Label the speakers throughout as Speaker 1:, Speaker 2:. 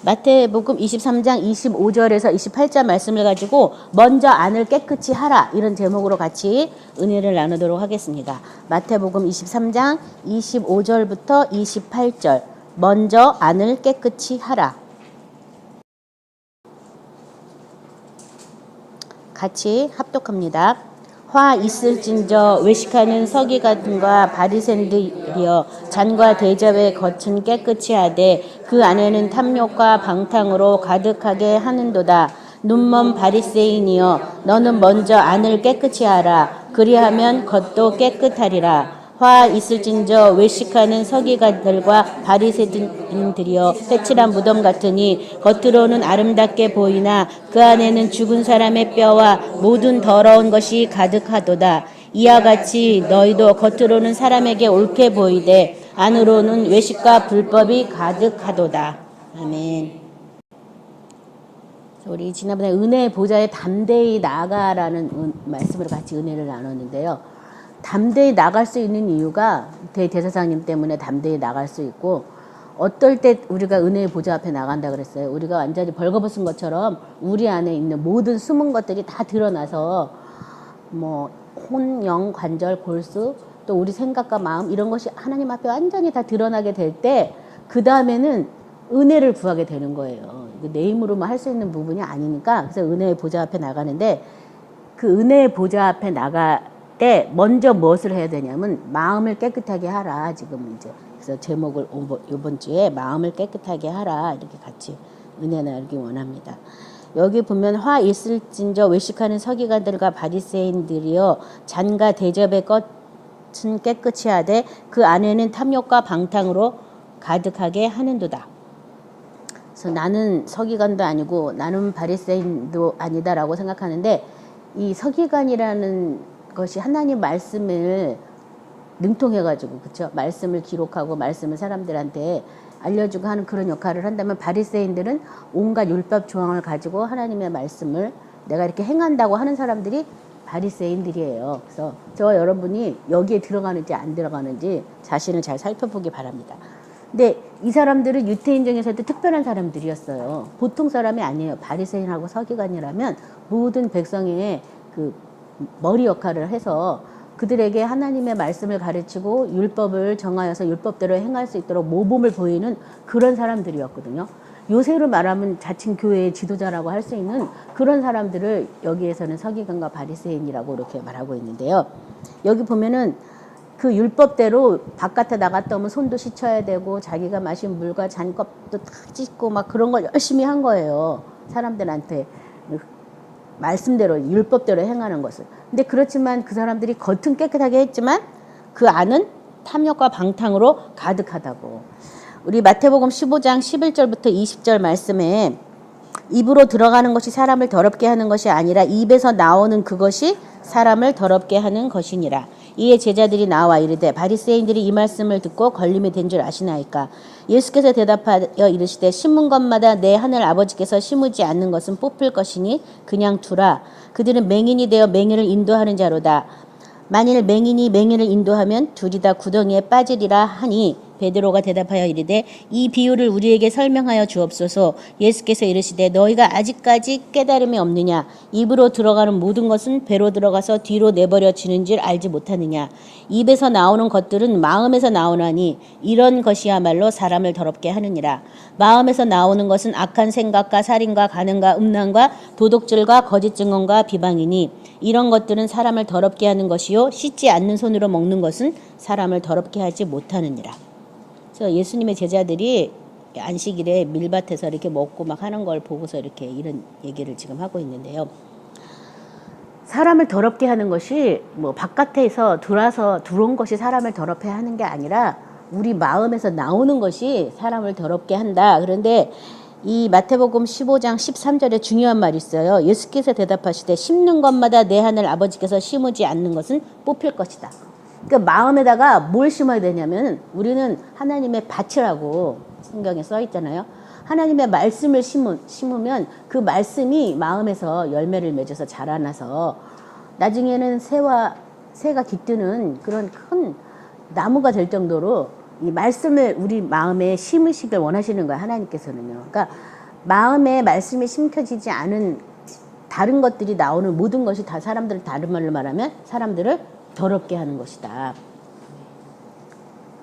Speaker 1: 마태복음 23장 25절에서 28절 말씀을 가지고 먼저 안을 깨끗이 하라 이런 제목으로 같이 은혜를 나누도록 하겠습니다. 마태복음 23장 25절부터 28절 먼저 안을 깨끗이 하라. 같이 합독합니다. 화 있을진저 외식하는 서기관과 바리새인들이여 잔과 대접의 겉은 깨끗이 하되 그 안에는 탐욕과 방탕으로 가득하게 하는도다. 눈먼 바리새인이여 너는 먼저 안을 깨끗이 하라. 그리하면 겉도 깨끗하리라. 화 있을진저 외식하는 서기관들과 바리새인들이여 회칠한 무덤 같으니 겉으로는 아름답게 보이나 그 안에는 죽은 사람의 뼈와 모든 더러운 것이 가득하도다. 이와 같이 너희도 겉으로는 사람에게 옳게 보이되 안으로는 외식과 불법이 가득하도다. 아멘. 우리 지난번에 은혜의 보좌에 담대히 나아가라는 말씀으로 같이 은혜를 나눴는데요. 담대히 나갈 수 있는 이유가 대제사장님 때문에 담대히 나갈 수 있고, 어떨 때 우리가 은혜의 보좌 앞에 나간다 그랬어요. 우리가 완전히 벌거벗은 것처럼 우리 안에 있는 모든 숨은 것들이 다 드러나서 혼, 영, 관절, 골수 또 우리 생각과 마음 이런 것이 하나님 앞에 완전히 다 드러나게 될 때 그 다음에는 은혜를 구하게 되는 거예요. 내 힘으로만 할 수 있는 부분이 아니니까. 그래서 은혜의 보좌 앞에 나가는데, 그 은혜의 보좌 앞에 나갈 때 먼저 무엇을 해야 되냐면 마음을 깨끗하게 하라. 지금 이제 그래서 제목을 이번 주에 마음을 깨끗하게 하라 이렇게 같이 은혜 나누기 원합니다. 여기 보면 화 있을진저 외식하는 서기관들과 바리새인들이여 잔과 대접의 겉은 깨끗이 하되 그 안에는 탐욕과 방탕으로 가득하게 하는도다. 그래서 나는 서기관도 아니고 나는 바리새인도 아니다라고 생각하는데, 이 서기관이라는 것이 하나님 말씀을 능통해가지고, 그쵸? 말씀을 기록하고 말씀을 사람들한테 알려주고 하는 그런 역할을 한다면, 바리새인들은 온갖 율법 조항을 가지고 하나님의 말씀을 내가 이렇게 행한다고 하는 사람들이 바리새인들이에요. 그래서 저와 여러분이 여기에 들어가는지 안 들어가는지 자신을 잘 살펴보기 바랍니다. 근데 이 사람들은 유대인 중에서도 특별한 사람들이었어요. 보통 사람이 아니에요. 바리새인하고 서기관이라면 모든 백성의 그 머리 역할을 해서 그들에게 하나님의 말씀을 가르치고 율법을 정하여서 율법대로 행할 수 있도록 모범을 보이는 그런 사람들이었거든요. 요새로 말하면 자칭 교회의 지도자라고 할 수 있는 그런 사람들을 여기에서는 서기관과 바리새인이라고 이렇게 말하고 있는데요. 여기 보면은 그 율법대로 바깥에 나갔다 오면 손도 씻어야 되고 자기가 마신 물과 잔컵도 탁 찢고 막 그런 걸 열심히 한 거예요. 사람들한테 말씀대로 율법대로 행하는 것을. 근데 그렇지만 그 사람들이 겉은 깨끗하게 했지만 그 안은 탐욕과 방탕으로 가득하다고. 우리 마태복음 15장 11절부터 20절 말씀에 입으로 들어가는 것이 사람을 더럽게 하는 것이 아니라 입에서 나오는 그것이 사람을 더럽게 하는 것이니라. 이에 제자들이 나와 이르되 바리새인들이 이 말씀을 듣고 걸림이 된 줄 아시나이까. 예수께서 대답하여 이르시되 심은 것마다 내 하늘 아버지께서 심으지 않는 것은 뽑힐 것이니 그냥 두라. 그들은 맹인이 되어 맹인을 인도하는 자로다. 만일 맹인이 맹인을 인도하면 둘이 다 구덩이에 빠지리라 하니 베드로가 대답하여 이르되 이 비유를 우리에게 설명하여 주옵소서. 예수께서 이르시되 너희가 아직까지 깨달음이 없느냐. 입으로 들어가는 모든 것은 배로 들어가서 뒤로 내버려지는 줄 알지 못하느냐. 입에서 나오는 것들은 마음에서 나오나니 이런 것이야말로 사람을 더럽게 하느니라. 마음에서 나오는 것은 악한 생각과 살인과 간음과 음란과 도둑질과 거짓 증언과 비방이니 이런 것들은 사람을 더럽게 하는 것이요 씻지 않는 손으로 먹는 것은 사람을 더럽게 하지 못하느니라. 그래서 예수님의 제자들이 안식일에 밀밭에서 이렇게 먹고 막 하는 걸 보고서 이렇게 이런 얘기를 지금 하고 있는데요. 사람을 더럽게 하는 것이 바깥에서 들어온 것이 사람을 더럽게 하는 게 아니라 우리 마음에서 나오는 것이 사람을 더럽게 한다. 그런데 이 마태복음 15장 13절에 중요한 말이 있어요. 예수께서 대답하시되 심는 것마다 내 하늘 아버지께서 심으지 않는 것은 뽑힐 것이다. 그러니까 마음에다가 뭘 심어야 되냐면, 우리는 하나님의 밭이라고 성경에 써 있잖아요. 하나님의 말씀을 심으면 그 말씀이 마음에서 열매를 맺어서 자라나서 나중에는 새가 깃드는 그런 큰 나무가 될 정도로 이 말씀을 우리 마음에 심으시길 원하시는 거예요. 하나님께서는요. 그러니까 마음에 말씀이 심겨지지 않은 다른 것들이 나오는 모든 것이 다 사람들을 다른 말로 말하면 사람들을 더럽게 하는 것이다.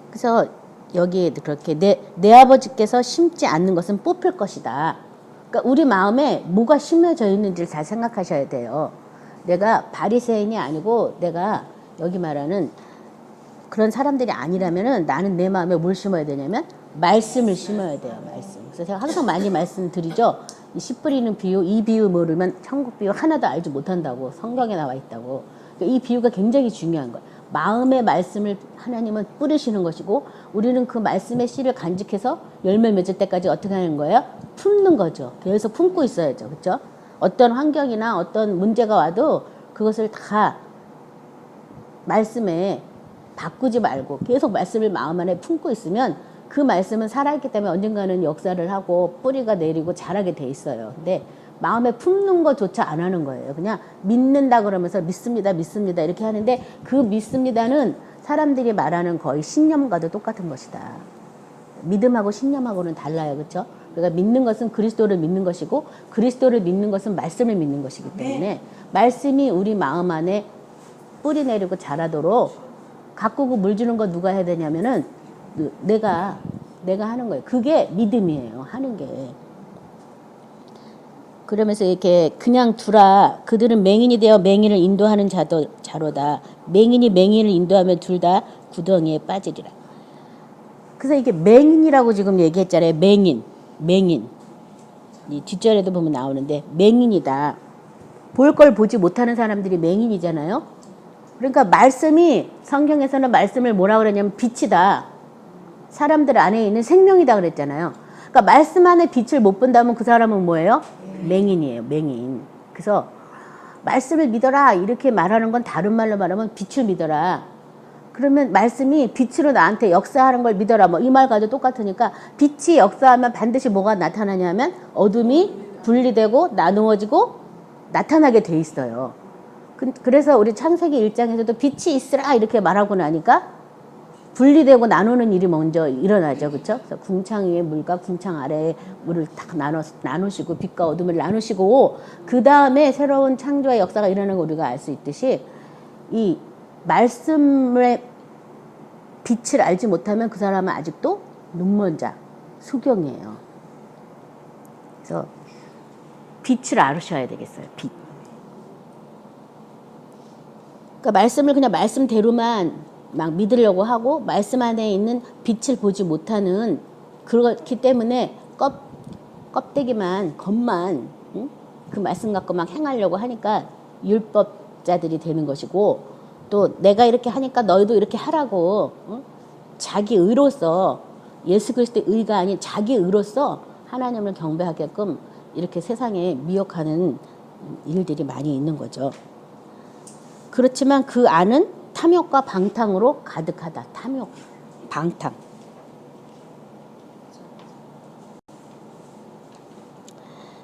Speaker 1: 그래서 여기에 그렇게 내 아버지께서 심지 않는 것은 뽑힐 것이다. 그러니까 우리 마음에 뭐가 심어져 있는지를 잘 생각하셔야 돼요. 내가 바리새인이 아니고 내가 여기 말하는 그런 사람들이 아니라면은 나는 내 마음에 뭘 심어야 되냐면 말씀을 심어야 돼요. 말씀. 그래서 제가 항상 많이 말씀드리죠. 이 씨 뿌리는 비유, 이 비유 모르면 천국 비유 하나도 알지 못한다고 성경에 나와 있다고. 그러니까 이 비유가 굉장히 중요한 거예요. 마음의 말씀을 하나님은 뿌리시는 것이고 우리는 그 말씀의 씨를 간직해서 열매 맺을 때까지 어떻게 하는 거예요? 품는 거죠. 계속 품고 있어야죠. 그렇죠? 어떤 환경이나 어떤 문제가 와도 그것을 다 말씀에 바꾸지 말고 계속 말씀을 마음 안에 품고 있으면 그 말씀은 살아있기 때문에 언젠가는 역사를 하고 뿌리가 내리고 자라게 돼 있어요. 근데 마음에 품는 것조차 안 하는 거예요. 그냥 믿는다 그러면서 믿습니다, 믿습니다 이렇게 하는데 그 믿습니다는 사람들이 말하는 거의 신념과도 똑같은 것이다. 믿음하고 신념하고는 달라요. 그렇죠? 그러니까 믿는 것은 그리스도를 믿는 것이고 그리스도를 믿는 것은 말씀을 믿는 것이기 때문에 말씀이 우리 마음 안에 뿌리 내리고 자라도록 가꾸고 물 주는 거 누가 해야 되냐면은 내가 하는 거예요. 그게 믿음이에요. 하는 게. 그러면서 이렇게 그냥 두라. 그들은 맹인이 되어 맹인을 인도하는 자로다. 맹인이 맹인을 인도하면 둘 다 구덩이에 빠지리라. 그래서 이게 맹인이라고 지금 얘기했잖아요. 맹인. 이 뒷절에도 보면 나오는데 맹인이다. 볼 걸 보지 못하는 사람들이 맹인이잖아요. 그러니까 말씀이 성경에서는 말씀을 뭐라 그러냐면 빛이다. 사람들 안에 있는 생명이다 그랬잖아요. 그러니까 말씀 안에 빛을 못 본다면 그 사람은 뭐예요? 맹인이에요. 맹인. 그래서 말씀을 믿어라 이렇게 말하는 건 다른 말로 말하면 빛을 믿어라. 그러면 말씀이 빛으로 나한테 역사하는 걸 믿어라. 뭐 이 말과도 똑같으니까 빛이 역사하면 반드시 뭐가 나타나냐면 어둠이 분리되고 나누어지고 나타나게 돼 있어요. 그래서 우리 창세기 1장에서도 빛이 있으라 이렇게 말하고 나니까 분리되고 나누는 일이 먼저 일어나죠. 그렇죠? 그래서 궁창 위에 물과 궁창 아래에 물을 딱 나누시고 빛과 어둠을 나누시고 그 다음에 새로운 창조의 역사가 일어나는 걸 우리가 알 수 있듯이 이 말씀의 빛을 알지 못하면 그 사람은 아직도 눈먼 자, 수경이에요. 그래서 빛을 알으셔야 되겠어요. 빛. 그러니까 말씀을 그냥 말씀대로만 막 믿으려고 하고 말씀 안에 있는 빛을 보지 못하는 그렇기 때문에 껍데기만 겉만 그 말씀 갖고 막 행하려고 하니까 율법자들이 되는 것이고 또 내가 이렇게 하니까 너희도 이렇게 하라고 자기 의로서 예수 그리스도의 의가 아닌 자기 의로서 하나님을 경배하게끔 이렇게 세상에 미혹하는 일들이 많이 있는 거죠. 그렇지만 그 안은 탐욕과 방탕으로 가득하다. 탐욕, 방탕.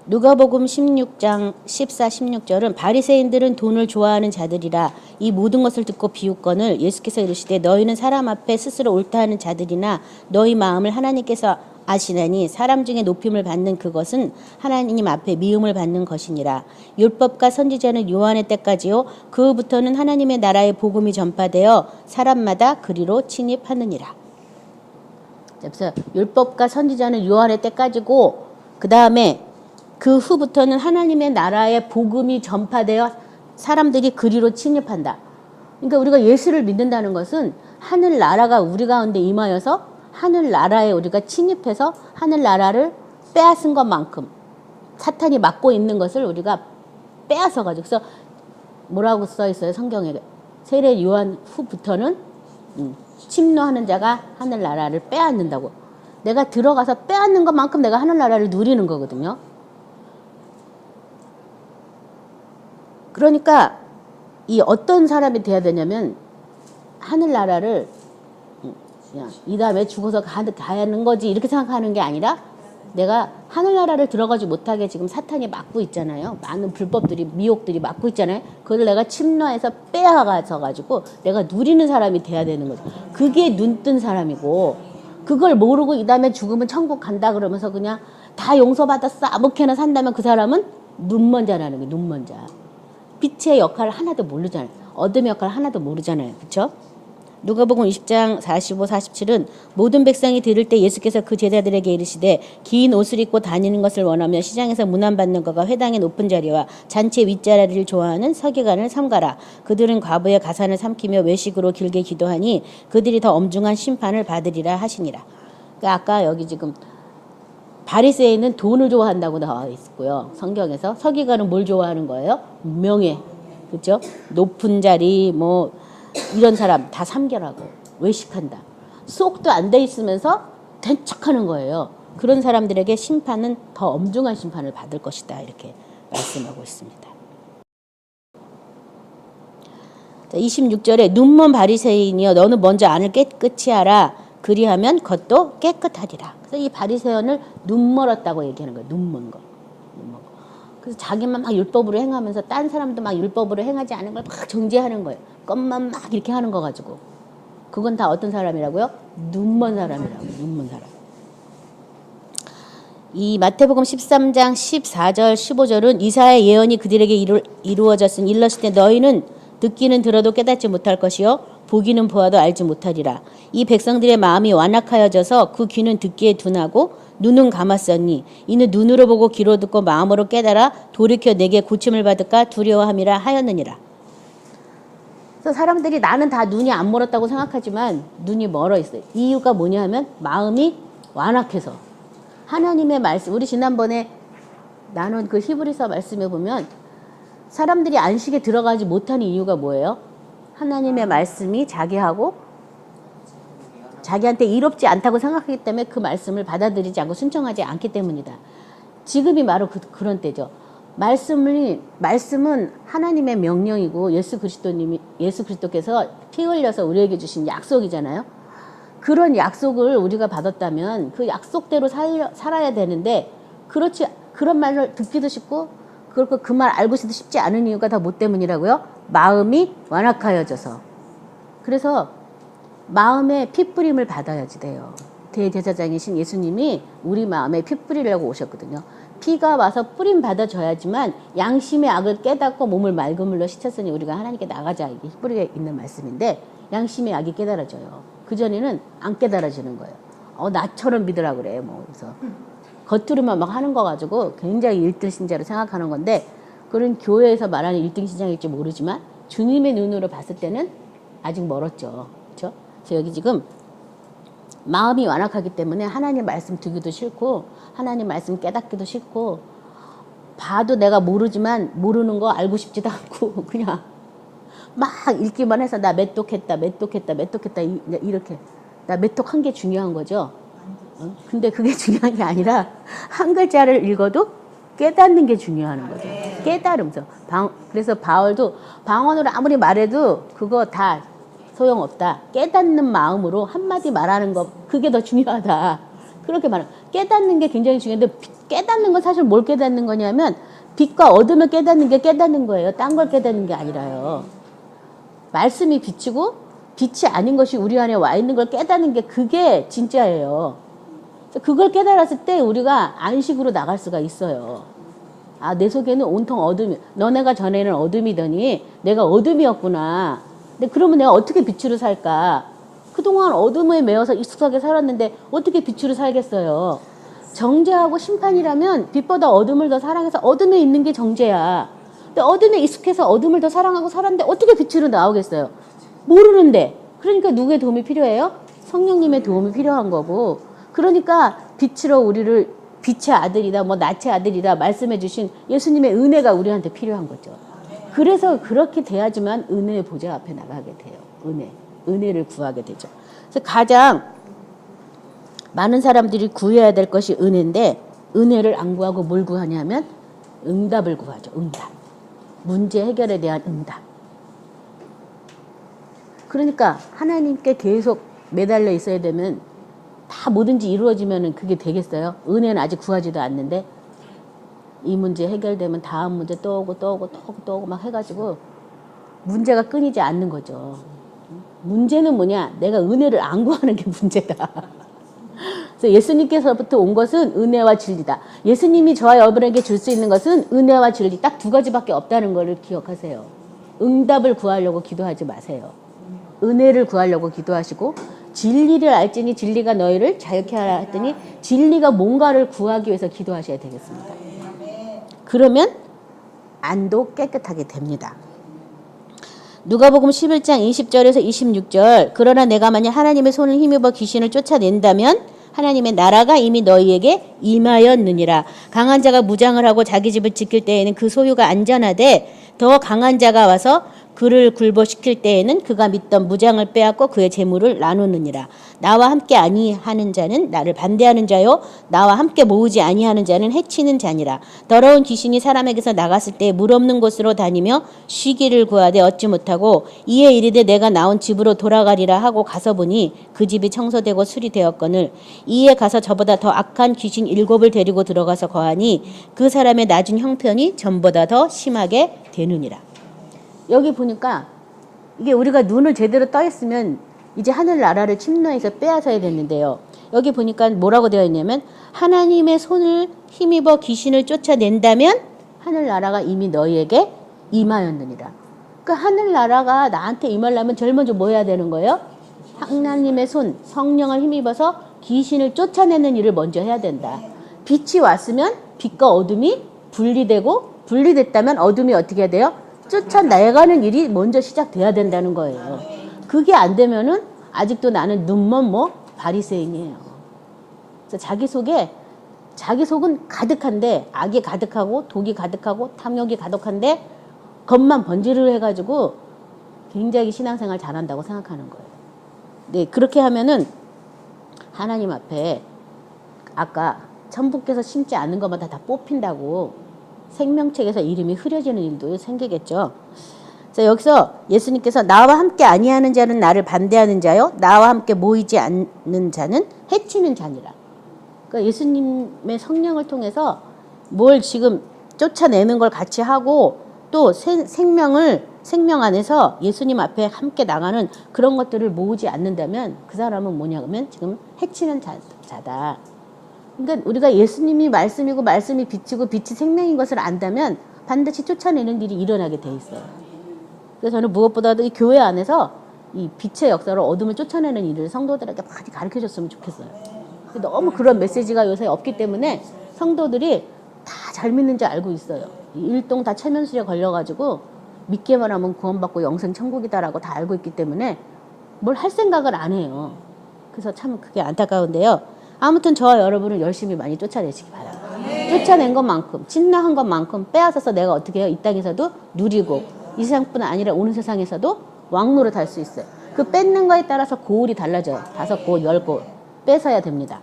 Speaker 1: 누가복음 16장 14, 16절은 바리새인들은 돈을 좋아하는 자들이라 이 모든 것을 듣고 비웃거늘 예수께서 이르시되 너희는 사람 앞에 스스로 옳다 하는 자들이나 너희 마음을 하나님께서 아시나니 사람 중에 높임을 받는 그것은 하나님 앞에 미움을 받는 것이니라. 율법과 선지자는 요한의 때까지요 그 후부터는 하나님의 나라의 복음이 전파되어 사람마다 그리로 침입하느니라. 그래서 율법과 선지자는 요한의 때까지고 그 다음에 그 후부터는 하나님의 나라의 복음이 전파되어 사람들이 그리로 침입한다. 그러니까 우리가 예수를 믿는다는 것은 하늘 나라가 우리 가운데 임하여서 하늘 나라에 우리가 침입해서 하늘 나라를 빼앗은 것만큼 사탄이 막고 있는 것을 우리가 빼앗아 가지고 그래서 뭐라고 써 있어요 성경에 세례 요한 후부터는 침노하는 자가 하늘 나라를 빼앗는다고. 내가 들어가서 빼앗는 것만큼 내가 하늘 나라를 누리는 거거든요. 그러니까 이 어떤 사람이 돼야 되냐면 하늘 나라를 그냥 이 다음에 죽어서 가는 거지 이렇게 생각하는 게 아니라 내가 하늘나라를 들어가지 못하게 지금 사탄이 막고 있잖아요. 많은 불법들이, 미혹들이 막고 있잖아요. 그걸 내가 침노해서 빼앗아서 가지고 내가 누리는 사람이 돼야 되는 거죠. 그게 눈뜬 사람이고, 그걸 모르고 이 다음에 죽으면 천국 간다 그러면서 그냥 다 용서받았어 아무렇게나 산다면 그 사람은 눈먼 자라는 거예요. 눈먼 자. 빛의 역할을 하나도 모르잖아요. 어둠의 역할을 하나도 모르잖아요. 그렇죠? 누가복음 20장 45, 47은 모든 백성이 들을 때 예수께서 그 제자들에게 이르시되 긴 옷을 입고 다니는 것을 원하며 시장에서 문안받는 것과 회당의 높은 자리와 잔치의 윗자리를 좋아하는 서기관을 삼가라. 그들은 과부의 가산을 삼키며 외식으로 길게 기도하니 그들이 더 엄중한 심판을 받으리라 하시니라. 그러니까 아까 여기 지금 바리새인은 돈을 좋아한다고 나와 있고요. 성경에서 서기관은 뭘 좋아하는 거예요? 명예. 그렇죠? 높은 자리 뭐 이런 사람 다 삼결하고 외식한다. 속도 안 돼 있으면서 된 척하는 거예요. 그런 사람들에게 심판은 더 엄중한 심판을 받을 것이다. 이렇게 말씀하고 있습니다. 26절에 눈먼 바리새인이여 너는 먼저 안을 깨끗이 하라. 그리하면 겉도 깨끗하리라. 그래서 이 바리새인을 눈멀었다고 얘기하는 거예요. 눈먼 거. 그래서 자기만 막 율법으로 행하면서 딴 사람도 막 율법으로 행하지 않은 걸 막 정죄하는 거예요. 것만 막 이렇게 하는 거 가지고. 그건 다 어떤 사람이라고요? 눈먼 사람이라고. 눈먼 사람. 이 마태복음 13장 14절 15절은 이사야의 예언이 그들에게 이루어졌으니 일렀을 때 너희는 듣기는 들어도 깨닫지 못할 것이요 보기는 보아도 알지 못하리라. 이 백성들의 마음이 완악하여져서 그 귀는 듣기에 둔하고 눈은 감았으니 이는 눈으로 보고 귀로 듣고 마음으로 깨달아 돌이켜 내게 고침을 받을까 두려워함이라 하였느니라. 그래서 사람들이 나는 다 눈이 안 멀었다고 생각하지만 눈이 멀어 있어요. 이유가 뭐냐 하면 마음이 완악해서 하나님의 말씀, 우리 지난번에 나눈 그 히브리서 말씀에 보면 사람들이 안식에 들어가지 못하는 이유가 뭐예요? 하나님의 말씀이 자기한테 이롭지 않다고 생각하기 때문에 그 말씀을 받아들이지 않고 순종하지 않기 때문이다. 지금이 바로 그런 때죠. 말씀은 하나님의 명령이고 예수 그리스도께서 피 흘려서 우리에게 주신 약속이잖아요. 그런 약속을 우리가 받았다면 그 약속대로 살아야 되는데 그런 말을 듣기도 쉽고 그렇고 그 말 알고 싶도 쉽지 않은 이유가 다 뭐 때문이라고요? 마음이 완악하여져서. 그래서 마음에 피 뿌림을 받아야지 돼요. 대제사장이신 예수님이 우리 마음에 피 뿌리려고 오셨거든요. 피가 와서 뿌림 받아줘야지만 양심의 악을 깨닫고 몸을 맑은 물로 씻었으니 우리가 하나님께 나가자. 이게 히브리에 있는 말씀인데 양심의 악이 깨달아져요. 그전에는 안 깨달아지는 거예요. 나처럼 믿으라 그래. 뭐 그래서 겉으로만 막 하는 거 가지고 굉장히 1등 신자로 생각하는 건데 그런 교회에서 말하는 1등 신자일지 모르지만 주님의 눈으로 봤을 때는 아직 멀었죠. 그렇죠? 그래서 여기 지금 마음이 완악하기 때문에 하나님 말씀 듣기도 싫고 하나님 말씀 깨닫기도 싫고 봐도 내가 모르지만 모르는 거 알고 싶지도 않고 그냥 막 읽기만 해서 나 메똑했다 이렇게 나 메똑한 게 중요한 거죠. 근데 그게 중요한 게 아니라 한 글자를 읽어도 깨닫는 게 중요한 거죠. 깨달으면서 그래서 바울도 방언으로 아무리 말해도 그거 다 소용없다. 깨닫는 마음으로 한마디 말하는 거 그게 더 중요하다. 그렇게 말해요. 깨닫는 게 굉장히 중요한데 깨닫는 건 사실 뭘 깨닫는 거냐면 빛과 어둠을 깨닫는 게 깨닫는 거예요. 딴 걸 깨닫는 게 아니라요. 말씀이 빛이고 빛이 아닌 것이 우리 안에 와 있는 걸 깨닫는 게 그게 진짜예요. 그걸 깨달았을 때 우리가 안식으로 나갈 수가 있어요. 내 속에는 온통 어둠이, 너네가 전에는 어둠이더니 내가 어둠이었구나. 근데 그러면 내가 어떻게 빛으로 살까? 그동안 어둠에 매여서 익숙하게 살았는데 어떻게 빛으로 살겠어요? 정죄하고 심판이라면 빛보다 어둠을 더 사랑해서 어둠에 있는 게 정죄야. 근데 어둠에 익숙해서 어둠을 더 사랑하고 살았는데 어떻게 빛으로 나오겠어요? 모르는데. 그러니까 누구의 도움이 필요해요? 성령님의 도움이 필요한 거고. 그러니까 빛으로 우리를 빛의 아들이다, 낫의 아들이다 말씀해 주신 예수님의 은혜가 우리한테 필요한 거죠. 그래서 그렇게 돼야지만 은혜의 보좌 앞에 나가게 돼요. 은혜를 구하게 되죠. 그래서 가장 많은 사람들이 구해야 될 것이 은혜인데 은혜를 안 구하고 뭘 구하냐면 응답을 구하죠. 응답. 문제 해결에 대한 응답. 그러니까 하나님께 계속 매달려 있어야 되면 다 뭐든지 이루어지면은 그게 되겠어요? 은혜는 아직 구하지도 않는데 이 문제 해결되면 다음 문제 또 오고 또 오고 또 오고 또 오고 막 해가지고 문제가 끊이지 않는 거죠. 문제는 뭐냐? 내가 은혜를 안 구하는 게 문제다. 그래서 예수님께서부터 온 것은 은혜와 진리다. 예수님이 저와 여러분에게 줄 수 있는 것은 은혜와 진리 딱 두 가지밖에 없다는 것을 기억하세요. 응답을 구하려고 기도하지 마세요. 은혜를 구하려고 기도하시고 진리를 알지니 진리가 너희를 자유케 하라 했더니 진리가 뭔가를 구하기 위해서 기도하셔야 되겠습니다. 그러면 안도 깨끗하게 됩니다. 누가복음 11장 20절에서 26절 그러나 내가 만약 하나님의 손을 힘입어 귀신을 쫓아낸다면 하나님의 나라가 이미 너희에게 임하였느니라. 강한 자가 무장을 하고 자기 집을 지킬 때에는 그 소유가 안전하되 더 강한 자가 와서 그를 굴복시킬 때에는 그가 믿던 무장을 빼앗고 그의 재물을 나누느니라. 나와 함께 아니하는 자는 나를 반대하는 자요 나와 함께 모으지 아니하는 자는 해치는 자니라. 더러운 귀신이 사람에게서 나갔을 때 물 없는 곳으로 다니며 쉬기를 구하되 얻지 못하고 이에 이르되 내가 나온 집으로 돌아가리라 하고 가서 보니 그 집이 청소되고 수리되었거늘 이에 가서 저보다 더 악한 귀신 7을 데리고 들어가서 거하니 그 사람의 낮은 형편이 전보다 더 심하게 되느니라. 여기 보니까 이게 우리가 눈을 제대로 떠 있으면 이제 하늘나라를 침노해서 빼앗아야 됐는데요. 여기 보니까 뭐라고 되어 있냐면 하나님의 손을 힘입어 귀신을 쫓아낸다면 하늘나라가 이미 너희에게 임하였느니라. 그러니까 하늘나라가 나한테 임하려면 제일 먼저 뭐 해야 되는 거예요? 하나님의 손, 성령을 힘입어서 귀신을 쫓아내는 일을 먼저 해야 된다. 빛이 왔으면 빛과 어둠이 분리됐다면 어둠이 어떻게 해야 돼요? 쫓아내가는 일이 먼저 시작돼야 된다는 거예요. 그게 안 되면은 아직도 나는 눈먼 바리새인이에요. 그래서 자기 속은 가득한데 악이 가득하고 독이 가득하고 탐욕이 가득한데 겉만 번지르르 해가지고 굉장히 신앙생활 잘한다고 생각하는 거예요. 네, 그렇게 하면은 하나님 앞에 아까 천부께서 심지 않은 것마다 다 뽑힌다고 생명책에서 이름이 흐려지는 일도 생기겠죠. 자, 여기서 예수님께서 나와 함께 아니하는 자는 나를 반대하는 자요 나와 함께 모이지 않는 자는 해치는 자니라. 그러니까 예수님의 성령을 통해서 뭘 지금 쫓아내는 걸 같이 하고 또 생명 안에서 예수님 앞에 함께 나가는 그런 것들을 모으지 않는다면 그 사람은 뭐냐면 지금 해치는 자다. 그러니까 우리가 예수님이 말씀이고 말씀이 빛이고 빛이 생명인 것을 안다면 반드시 쫓아내는 일이 일어나게 돼 있어요. 그래서 저는 무엇보다도 이 교회 안에서 이 빛의 역사로 어둠을 쫓아내는 일을 성도들에게 많이 가르쳐줬으면 좋겠어요. 너무 그런 메시지가 요새 없기 때문에 성도들이 다 잘 믿는 줄 알고 있어요. 일동 다 최면술에 걸려가지고 믿기만 하면 구원받고 영생 천국이다라고 다 알고 있기 때문에 뭘 할 생각을 안 해요. 그래서 참 그게 안타까운데요. 아무튼 저와 여러분은 열심히 많이 쫓아내시기 바랍니다. 쫓아낸 것만큼 진나한 것만큼 빼앗아서 내가 어떻게 해요? 이 땅에서도 누리고 이 세상뿐 아니라 오는 세상에서도 왕노릇 할 수 있어요. 그 뺏는 거에 따라서 고울이 달라져요. 5고울, 10고울 뺏어야 됩니다.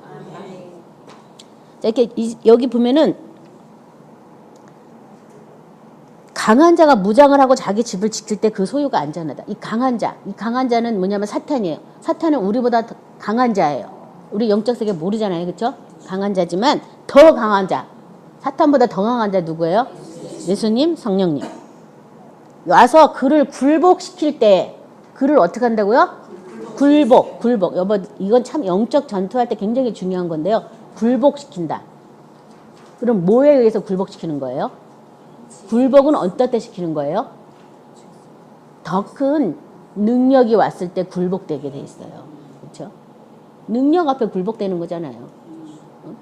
Speaker 1: 자, 이렇게 여기 보면은 강한 자가 무장을 하고 자기 집을 지킬 때 그 소유가 안전하다. 이 강한 자는 뭐냐면 사탄이에요. 사탄은 우리보다 더 강한 자예요. 우리 영적 세계 모르잖아요. 그렇죠? 강한 자지만 더 강한 자. 사탄보다 더 강한 자 누구예요? 예수님, 성령님. 와서 그를 굴복시킬 때 그를 어떻게 한다고요? 굴복. 여보, 이건 참 영적 전투할 때 굉장히 중요한 건데요. 굴복시킨다. 그럼 뭐에 의해서 굴복시키는 거예요? 굴복은 어떨 때 시키는 거예요? 더 큰 능력이 왔을 때 굴복되게 돼 있어요. 그렇죠? 능력 앞에 굴복되는 거잖아요.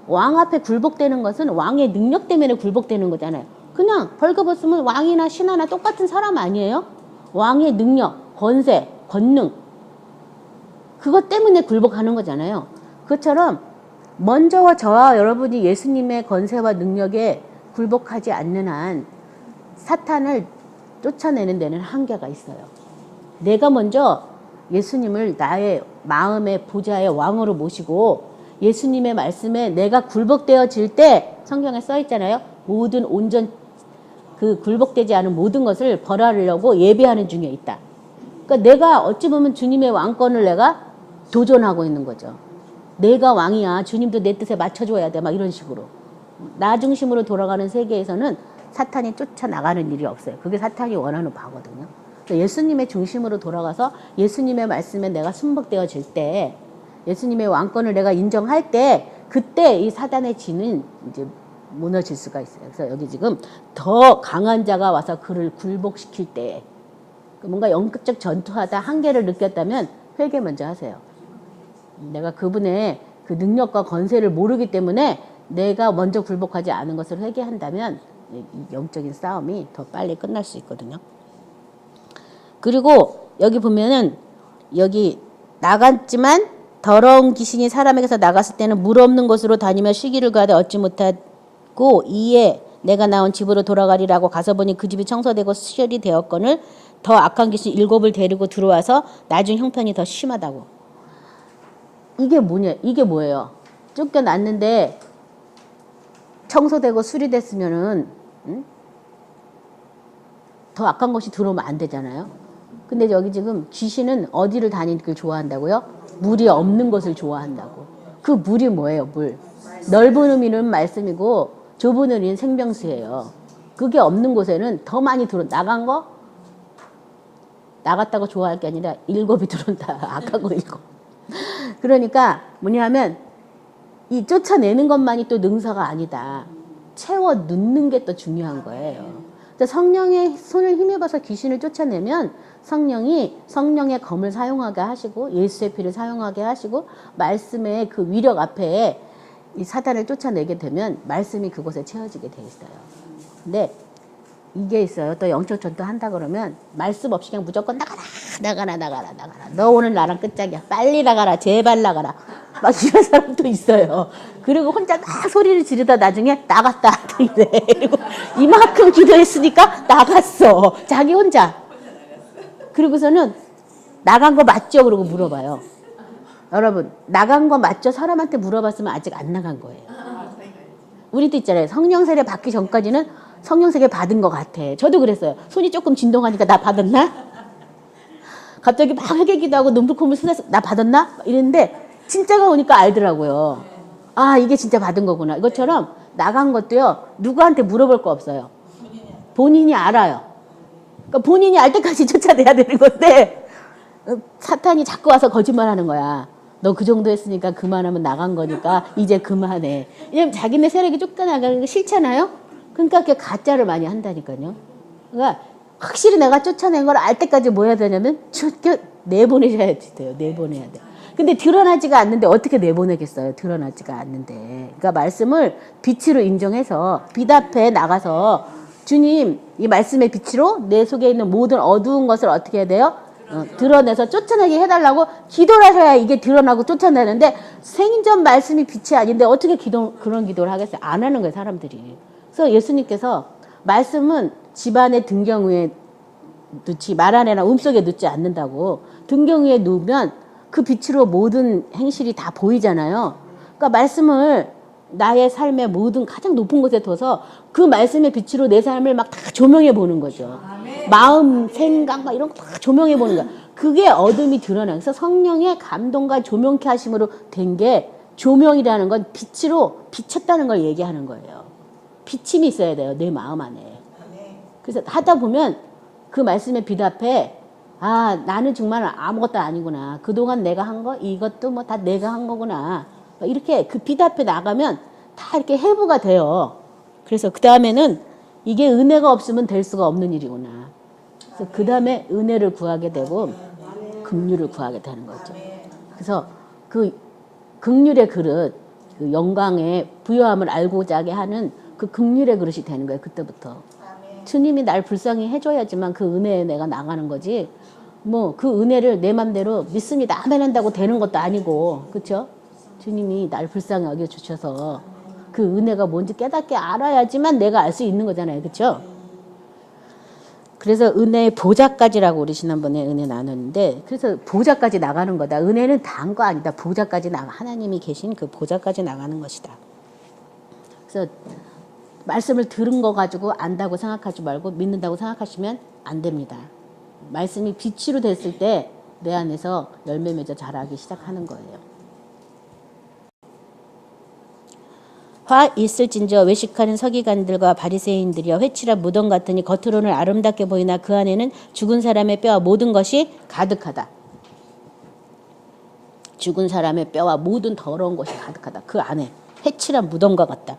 Speaker 1: 왕 앞에 굴복되는 것은 왕의 능력 때문에 굴복되는 거잖아요. 그냥 벌거벗으면 왕이나 신하나 똑같은 사람 아니에요? 왕의 능력, 권세, 권능 그것 때문에 굴복하는 거잖아요. 그것처럼 먼저 저와 여러분이 예수님의 권세와 능력에 굴복하지 않는 한 사탄을 쫓아내는 데는 한계가 있어요. 내가 먼저 예수님을 나의 마음의 보좌의 왕으로 모시고 예수님의 말씀에 내가 굴복되어질 때 성경에 써 있잖아요. 모든 온전 그 굴복되지 않은 모든 것을 벌하려고 예배하는 중에 있다. 그러니까 내가 어찌 보면 주님의 왕권을 내가 도전하고 있는 거죠. 내가 왕이야. 주님도 내 뜻에 맞춰줘야 돼. 막 이런 식으로. 나 중심으로 돌아가는 세계에서는 사탄이 쫓아나가는 일이 없어요. 그게 사탄이 원하는 바거든요. 예수님의 중심으로 돌아가서 예수님의 말씀에 내가 순복되어질 때, 예수님의 왕권을 내가 인정할 때, 그때 이 사단의 진은 이제 무너질 수가 있어요. 그래서 여기 지금 더 강한 자가 와서 그를 굴복시킬 때, 뭔가 영적 전투하다 한계를 느꼈다면 회개 먼저 하세요. 내가 그분의 그 능력과 권세를 모르기 때문에 내가 먼저 굴복하지 않은 것을 회개한다면 이 영적인 싸움이 더 빨리 끝날 수 있거든요. 그리고 여기 보면은 여기 나갔지만 더러운 귀신이 사람에게서 나갔을 때는 물 없는 곳으로 다니며 쉬기를 구하되 얻지 못하고 이에 내가 나온 집으로 돌아가리라고 가서 보니 그 집이 청소되고 수혈이 되었거늘 더 악한 귀신 7을 데리고 들어와서 나중 형편이 더 심하다고. 이게 뭐냐? 이게 뭐예요? 쫓겨났는데 청소되고 수리됐으면은 더 악한 것이 들어오면 안 되잖아요. 근데 여기 지금 귀신은 어디를 다니기를 좋아한다고요? 물이 없는 것을 좋아한다고. 그 물이 뭐예요? 물. 넓은 의미는 말씀이고 좁은 의미는 생명수예요. 그게 없는 곳에는 더 많이 나간 거? 나갔다고 좋아할 게 아니라 7이 들어온다. 악한 거 7. 그러니까 뭐냐면 이 쫓아내는 것만이 또 능사가 아니다. 채워 넣는 게 또 중요한 거예요. 성령의 손을 힘입어서 귀신을 쫓아내면 성령의 검을 사용하게 하시고 예수의 피를 사용하게 하시고 말씀의 그 위력 앞에 이 사단을 쫓아내게 되면 말씀이 그곳에 채워지게 돼 있어요. 근데 이게 있어요. 또 영적 전투 한다 그러면 말씀 없이 그냥 무조건 나가라. 너 오늘 나랑 끝장이야. 빨리 나가라. 제발 나가라. 막 이런 사람도 있어요. 그리고 혼자 막 소리를 지르다 나중에 나갔다. 이래. 그리고 이만큼 기도했으니까 나갔어. 자기 혼자. 그리고서는 나간 거 맞죠? 그러고 물어봐요. 여러분, 나간 거 맞죠? 사람한테 물어봤으면 아직 안 나간 거예요. 우리도 있잖아요. 성령 세례 받기 전까지는 성령 세례 받은 것 같아. 저도 그랬어요. 손이 조금 진동하니까 나 받았나? 갑자기 막 회개기도 하고 눈물 콧물 쏟아서 나 받았나? 이랬는데 진짜가 오니까 알더라고요. 아, 이게 진짜 받은 거구나. 이것처럼 나간 것도요. 누구한테 물어볼 거 없어요. 본인이 알아요. 그러니까 본인이 알 때까지 쫓아내야 되는 건데 사탄이 자꾸 와서 거짓말하는 거야. 너 그 정도 했으니까 그만하면 나간 거니까 이제 그만해. 왜냐면 자기네 세력이 쫓겨나가는 거 싫잖아요. 그러니까 이렇게 가짜를 많이 한다니까요. 그러니까 확실히 내가 쫓아낸 걸 알 때까지 뭐 해야 되냐면 내보내셔야 돼요. 내보내야 돼. 근데 드러나지가 않는데 어떻게 내보내겠어요? 드러나지가 않는데. 그러니까 말씀을 빛으로 인정해서 빛 앞에 나가서 주님 이 말씀의 빛으로 내 속에 있는 모든 어두운 것을 어떻게 해야 돼요? 드러내서 쫓아내게 해달라고 기도를 하셔야 이게 드러나고 쫓아내는데 생전 말씀이 빛이 아닌데 어떻게 그런 기도를 하겠어요? 안 하는 거예요, 사람들이. 그래서 예수님께서 말씀은 집안의 등경 위에 넣지 말 안에나 음속에 넣지 않는다고. 등경 위에 놓으면 그 빛으로 모든 행실이 다 보이잖아요. 그러니까 말씀을 나의 삶의 모든 가장 높은 곳에 둬서 그 말씀의 빛으로 내 삶을 막 다 조명해 보는 거죠. 마음, 생각 막 이런 거 다 조명해 보는 거야. 그게 어둠이 드러나. 그래서 성령의 감동과 조명케 하심으로 된 게 조명이라는 건 빛으로 비쳤다는 걸 얘기하는 거예요. 비침이 있어야 돼요. 내 마음 안에. 그래서 하다 보면 그 말씀의 빛 앞에 아, 나는 정말 아무것도 아니구나. 그동안 내가 한 거 이것도 뭐 다 내가 한 거구나. 이렇게 그 빛 앞에 나가면 다 이렇게 해부가 돼요. 그래서 그 다음에는 이게 은혜가 없으면 될 수가 없는 일이구나. 그래서 그 다음에 은혜를 구하게 되고 긍휼을 구하게 되는 거죠. 그래서 그 긍휼의 그릇, 그 영광의 부요함을 알고자 하게 하는 그 긍휼의 그릇이 되는 거예요. 그때부터. 주님이 날 불쌍히 해줘야지만 그 은혜에 내가 나가는 거지. 뭐 그 은혜를 내 맘대로 믿습니다. 아멘 한다고 되는 것도 아니고. 그렇죠? 주님이 날 불쌍히 여겨주셔서 그 은혜가 뭔지 깨닫게 알아야지만 내가 알 수 있는 거잖아요. 그렇죠? 그래서 은혜의 보좌까지라고 우리 지난번에 은혜 나눴는데 그래서 보좌까지 나가는 거다. 은혜는 다한 거 아니다. 보좌까지 하나님이 계신 그 보좌까지 나가는 것이다. 그래서 말씀을 들은 거 가지고 안다고 생각하지 말고 믿는다고 생각하시면 안 됩니다. 말씀이 빛으로 됐을 때 내 안에서 열매 맺어 자라기 시작하는 거예요. 있을진저 외식하는 서기관들과 바리새인들이여 회칠한 무덤 같으니 겉으로는 아름답게 보이나 그 안에는 죽은 사람의 뼈와 모든 것이 가득하다. 죽은 사람의 뼈와 모든 더러운 것이 가득하다. 그 안에 회칠한 무덤과 같다.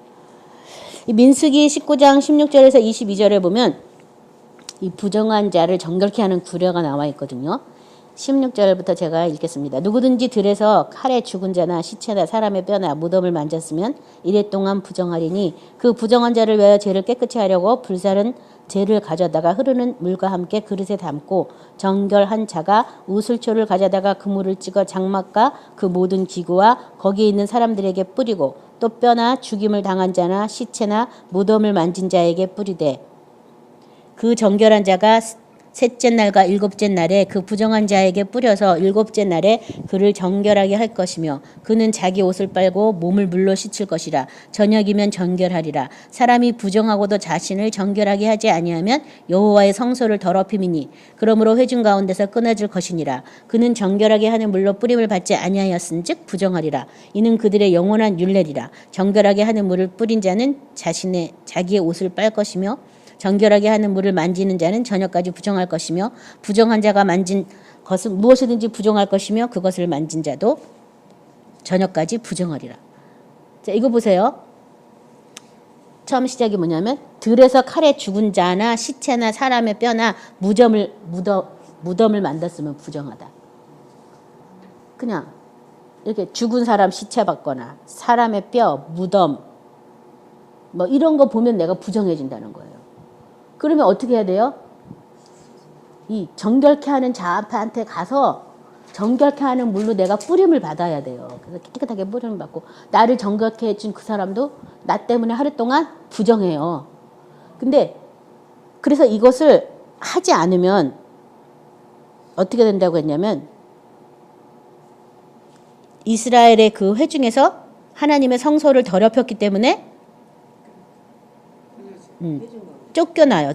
Speaker 1: 이 민수기 19장 16절에서 22절에 보면 이 부정한 자를 정결케 하는 구려가 나와 있거든요. 16절부터 제가 읽겠습니다. 누구든지 들에서 칼에 죽은 자나 시체나 사람의 뼈나 무덤을 만졌으면 이래 동안 부정하리니 그 부정한 자를 위하여 죄를 깨끗이 하려고 불사른 재를 가져다가 흐르는 물과 함께 그릇에 담고 정결한 자가 우슬초를 가져다가 그 물을 찍어 장막과 그 모든 기구와 거기에 있는 사람들에게 뿌리고 또 뼈나 죽임을 당한 자나 시체나 무덤을 만진 자에게 뿌리되 그 정결한 자가 셋째 날과 일곱째 날에 그 부정한 자에게 뿌려서 일곱째 날에 그를 정결하게 할 것이며 그는 자기 옷을 빨고 몸을 물로 씻을 것이라. 저녁이면 정결하리라. 사람이 부정하고도 자신을 정결하게 하지 아니하면 여호와의 성소를 더럽힘이니 그러므로 회중 가운데서 끊어질 것이니라. 그는 정결하게 하는 물로 뿌림을 받지 아니하였은즉 부정하리라. 이는 그들의 영원한 율례리라. 정결하게 하는 물을 뿌린 자는 자기의 옷을 빨 것이며 정결하게 하는 물을 만지는 자는 저녁까지 부정할 것이며 부정한 자가 만진 것은 무엇이든지 부정할 것이며 그것을 만진 자도 저녁까지 부정하리라. 자, 이거 보세요. 처음 시작이 뭐냐면 들에서 칼에 죽은 자나 시체나 사람의 뼈나 무덤을 만졌으면 부정하다. 그냥 이렇게 죽은 사람 시체 받거나 사람의 뼈, 무덤 뭐 이런 거 보면 내가 부정해진다는 거예요. 그러면 어떻게 해야 돼요? 이 정결케 하는 자한테 가서 정결케 하는 물로 내가 뿌림을 받아야 돼요. 그래서 깨끗하게 뿌림을 받고 나를 정결케 해준 그 사람도 나 때문에 하루 동안 부정해요. 근데 그래서 이것을 하지 않으면 어떻게 된다고 했냐면 이스라엘의 그 회중에서 하나님의 성소를 더럽혔기 때문에 쫓겨나요.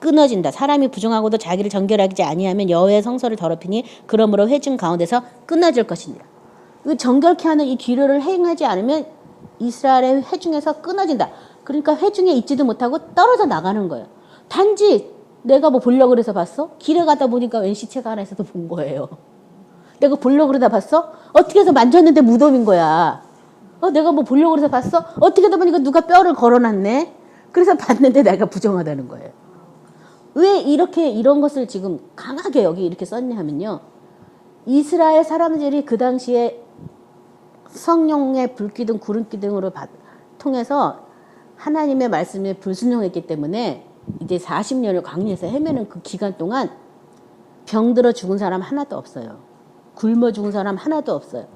Speaker 1: 끊어진다. 사람이 부정하고도 자기를 정결하지 아니하면 여호와의 성소를 더럽히니 그러므로 회중 가운데서 끊어질 것이니라. 정결케 하는 이 규례를 행하지 않으면 이스라엘의 회중에서 끊어진다. 그러니까 회중에 있지도 못하고 떨어져 나가는 거예요. 단지 내가 뭐 보려고 그래서 봤어? 길에 가다 보니까 웬 시체가 하나 있어서 본 거예요. 내가 보려고 그러다 봤어? 어떻게 해서 만졌는데 무덤인 거야. 내가 뭐 보려고 그래서 봤어? 어떻게 하다 보니까 누가 뼈를 걸어놨네? 그래서 봤는데 내가 부정하다는 거예요. 왜 이런 것을 지금 강하게 여기 이렇게 썼냐 하면요. 이스라엘 사람들이 그 당시에 성령의 불기둥, 구름기둥으로 통해서 하나님의 말씀에 불순종했기 때문에 이제 40년을 광야에서 헤매는 그 기간 동안 병들어 죽은 사람 하나도 없어요. 굶어 죽은 사람 하나도 없어요.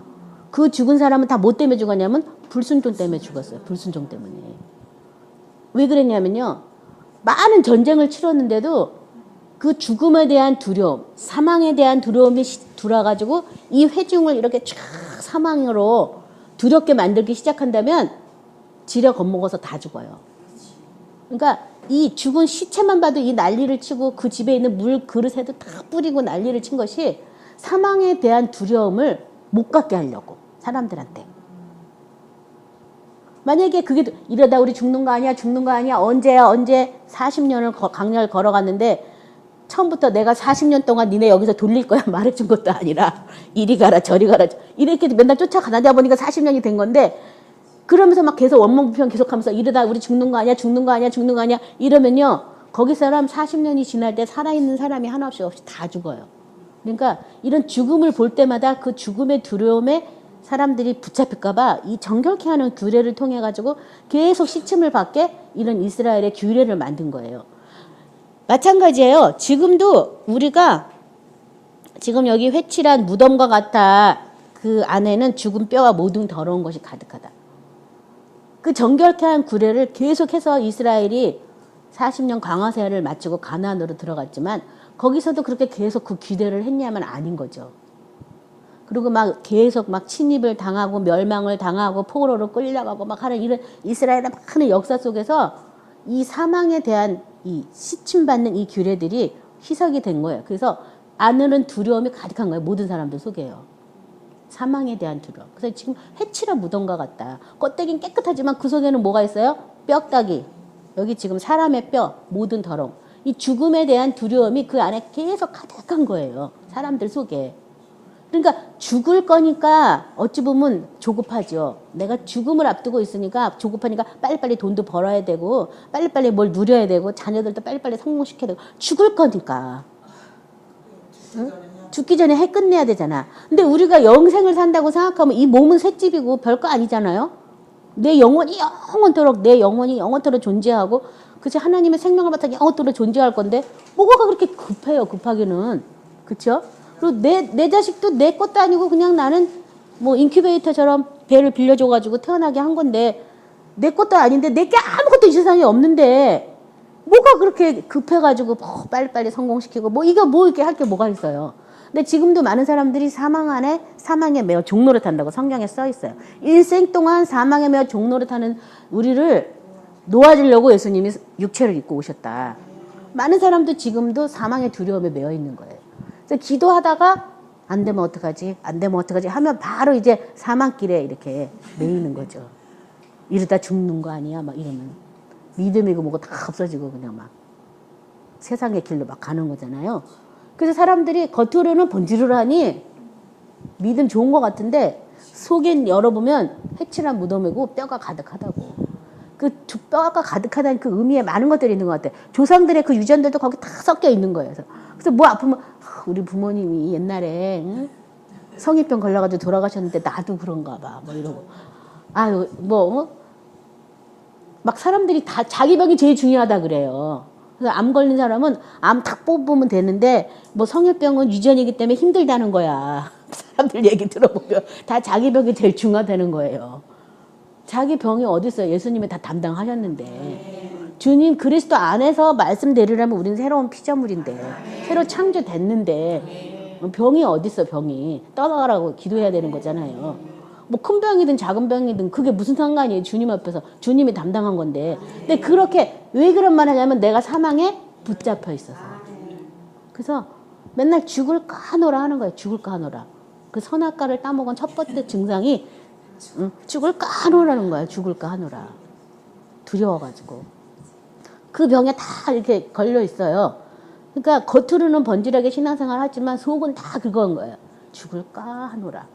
Speaker 1: 그 죽은 사람은 다 뭐 때문에 죽었냐면 불순종 때문에 죽었어요. 불순종 때문에. 왜 그랬냐면요. 많은 전쟁을 치렀는데도 그 죽음에 대한 두려움, 사망에 대한 두려움이 들어가지고 이 회중을 이렇게 쫙 사망으로 두렵게 만들기 시작한다면 지려 겁먹어서 다 죽어요. 그러니까 이 죽은 시체만 봐도 이 난리를 치고 그 집에 있는 물 그릇에도 다 뿌리고 난리를 친 것이 사망에 대한 두려움을 못 갖게 하려고 사람들한테. 만약에 그게 이러다 우리 죽는 거 아니야 언제야 40년을 강렬 걸어갔는데 처음부터 내가 40년 동안 니네 여기서 돌릴 거야 말해준 것도 아니라 이리 가라 저리 가라 이렇게 맨날 쫓아가다 보니까 40년이 된 건데 그러면서 막 계속 원망불평 계속하면서 이러다 우리 죽는 거 아니야 이러면요 거기 사람 40년이 지날 때 살아있는 사람이 하나 없이 다 죽어요. 그러니까 이런 죽음을 볼 때마다 그 죽음의 두려움에 사람들이 붙잡힐까봐 이 정결케 하는 규례를 통해 가지고 계속 시침을 받게 이런 이스라엘의 규례를 만든 거예요. 마찬가지예요. 지금도 우리가 지금 여기 회칠한 무덤과 같아 그 안에는 죽은 뼈와 모든 더러운 것이 가득하다. 그 정결케 한 규례를 계속해서 이스라엘이 40년 광야생활을 마치고 가나안으로 들어갔지만 거기서도 그렇게 계속 그 규례를 했냐면 아닌 거죠. 그리고 막 계속 막 침입을 당하고 멸망을 당하고 포로로 끌려가고 막 하는 이런 이스라엘의 많은 역사 속에서 이 사망에 대한 이 시침받는 이 규례들이 희석이 된 거예요. 그래서 안으로는 두려움이 가득한 거예요. 모든 사람들 속에요. 사망에 대한 두려움. 그래서 지금 해치라 무덤과 같다. 껍데기는 깨끗하지만 그 속에는 뭐가 있어요? 뼈다귀. 여기 지금 사람의 뼈, 모든 더러움. 이 죽음에 대한 두려움이 그 안에 계속 가득한 거예요. 사람들 속에. 그러니까 죽을 거니까 어찌 보면 조급하죠. 내가 죽음을 앞두고 있으니까 조급하니까 빨리빨리 돈도 벌어야 되고 빨리빨리 뭘 누려야 되고 자녀들도 빨리빨리 성공시켜야 되고 죽을 거니까. 응? 죽기 전에 해 끝내야 되잖아. 근데 우리가 영생을 산다고 생각하면 이 몸은 쇳집이고 별거 아니잖아요. 내 영혼이 영원토록 존재하고 그치 하나님의 생명을 바탕 영원토록 존재할 건데 뭐가 그렇게 급해요. 급하기는. 그쵸? 그리고 내 자식도 내 것도 아니고 그냥 나는 뭐 인큐베이터처럼 배를 빌려줘가지고 태어나게 한 건데 내 것도 아닌데 내게 아무것도 이 세상에 없는데 뭐가 그렇게 급해가지고 뭐 빨리빨리 성공시키고 뭐 이거 뭐 이렇게 할 게 뭐가 있어요. 근데 지금도 많은 사람들이 사망에 매어 종로를 탄다고 성경에 써 있어요. 일생 동안 사망에 매어 종로를 타는 우리를 놓아주려고 예수님이 육체를 입고 오셨다. 많은 사람도 지금도 사망의 두려움에 매어 있는 거예요. 그래서 기도하다가 안 되면 어떡하지? 안 되면 어떡하지? 하면 바로 이제 사망길에 이렇게 매이는 거죠. 이러다 죽는 거 아니야? 막 이러면. 믿음이고 뭐고 다 없어지고 그냥 막 세상의 길로 막 가는 거잖아요. 그래서 사람들이 겉으로는 번지르르하니 믿음 좋은 것 같은데 속엔 열어보면 해칠한 무덤이고 뼈가 가득하다고. 그 뼈가 가득하다는 그 의미에 많은 것들이 있는 것 같아요. 조상들의 그 유전들도 거기 다 섞여 있는 거예요. 그래서 뭐 아프면 우리 부모님이 옛날에 응? 성인병 걸려가지고 돌아가셨는데 나도 그런가 봐. 뭐 이러고. 아유 막 사람들이 다 자기 병이 제일 중요하다 그래요. 그래서 암 걸린 사람은 암 딱 뽑으면 되는데 뭐 성혈병은 유전이기 때문에 힘들다는 거야. 사람들 얘기 들어보면 다 자기 병이 제일 중요하다는 거예요. 자기 병이 어디 있어요? 예수님이 다 담당하셨는데. 주님 그리스도 안에서 말씀대로라면 우리는 새로운 피조물인데 새로 창조됐는데 병이 어디 있어? 병이 떠나가라고 기도해야 되는 거잖아요. 뭐 큰 병이든 작은 병이든 그게 무슨 상관이에요? 주님 앞에서 주님이 담당한 건데. 근데 그렇게 왜 그런 말 하냐면 내가 사망에 붙잡혀 있어서. 그래서 맨날 죽을까 하노라 하는 거예요. 죽을까 하노라. 그 선악과를 따먹은 첫 번째 증상이 죽을까 하노라는 거예요. 죽을까 하노라. 두려워가지고. 그 병에 다 이렇게 걸려 있어요. 그러니까 겉으로는 번질하게 신앙생활 하지만 속은 다 그건 거예요. 죽을까 하노라.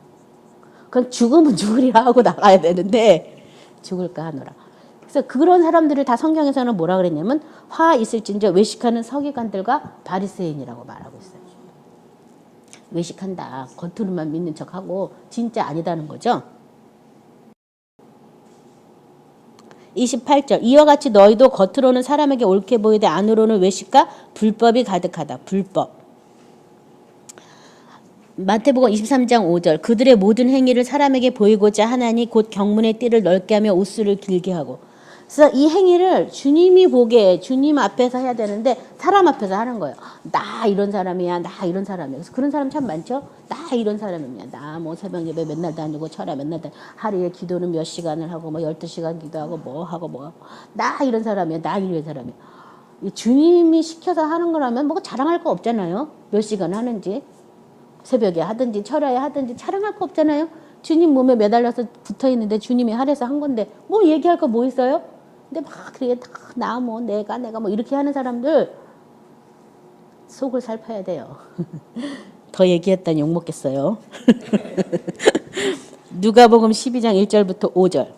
Speaker 1: 그건 죽으면 죽으리라 하고 나가야 되는데 죽을까 하노라. 그래서 그런 사람들을 다 성경에서는 뭐라 그랬냐면 화 있을진저 외식하는 서기관들과 바리새인이라고 말하고 있어요. 외식한다. 겉으로만 믿는 척하고 진짜 아니다는 거죠. 28절 이와 같이 너희도 겉으로는 사람에게 옳게 보이되 안으로는 외식과 불법이 가득하다. 불법. 마태복음 23장 5절 그들의 모든 행위를 사람에게 보이고자 하나니 곧 경문의 띠를 넓게 하며 옷수를 길게 하고. 그래서 이 행위를 주님이 보게 주님 앞에서 해야 되는데 사람 앞에서 하는 거예요. 나 이런 사람이야. 나 이런 사람이야. 그래서 그런 사람 참 많죠. 나 이런 사람이야. 나 뭐 새벽 예배 맨날 다니고 철야 맨날 다니고 하루에 기도는 몇 시간을 하고 뭐 12시간 기도하고 뭐 하고 뭐 나 이런 사람이야. 나 이런 사람이야. 주님이 시켜서 하는 거라면 뭐 자랑할 거 없잖아요. 몇 시간 하는지. 새벽에 하든지 철야에 하든지 자랑할 거 없잖아요. 주님 몸에 매달려서 붙어있는데 주님이 하래서 한 건데 뭐 얘기할 거 뭐 있어요? 근데 막 그게 나 뭐 내가 뭐 이렇게 하는 사람들 속을 살펴야 돼요. 더 얘기했다니 욕먹겠어요. 누가복음 12장 1절부터 5절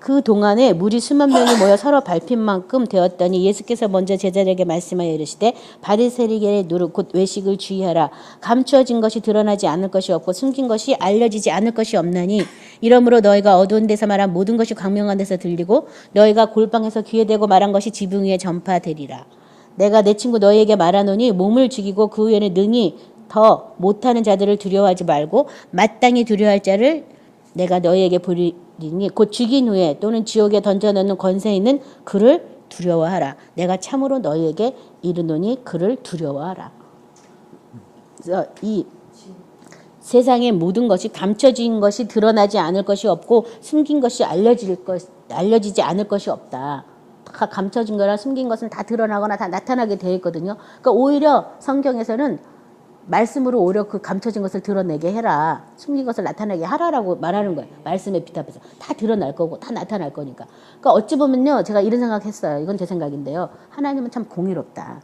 Speaker 1: 그 동안에 무리 수만 명이 모여 서로 밟힌 만큼 되었더니 예수께서 먼저 제자들에게 말씀하여 이르시되 바리새인의 노릇 곧 외식을 주의하라. 감추어진 것이 드러나지 않을 것이 없고 숨긴 것이 알려지지 않을 것이 없나니 이러므로 너희가 어두운 데서 말한 모든 것이 광명한 데서 들리고 너희가 골방에서 귀에 대고 말한 것이 지붕 위에 전파되리라. 내가 내 친구 너희에게 말하노니 몸을 죽이고 그 후에는 능히 더 못하는 자들을 두려워하지 말고 마땅히 두려워할 자를 내가 너희에게 보리니 곧 죽인 후에 또는 지옥에 던져넣는 권세 있는 그를 두려워하라. 내가 참으로 너희에게 이르노니 그를 두려워하라. 그래서 이 세상의 모든 것이 감춰진 것이 드러나지 않을 것이 없고 숨긴 것이 알려지지 않을 것이 없다. 다 감춰진 거나 숨긴 것은 다 드러나거나 다 나타나게 되어 있거든요. 그러니까 오히려 성경에서는 말씀으로 오히려 그 감춰진 것을 드러내게 해라. 숨긴 것을 나타나게 하라라고 말하는 거예요. 말씀에 비답해서. 다 드러날 거고 다 나타날 거니까. 그러니까 어찌 보면요. 제가 이런 생각했어요. 이건 제 생각인데요. 하나님은 참 공의롭다.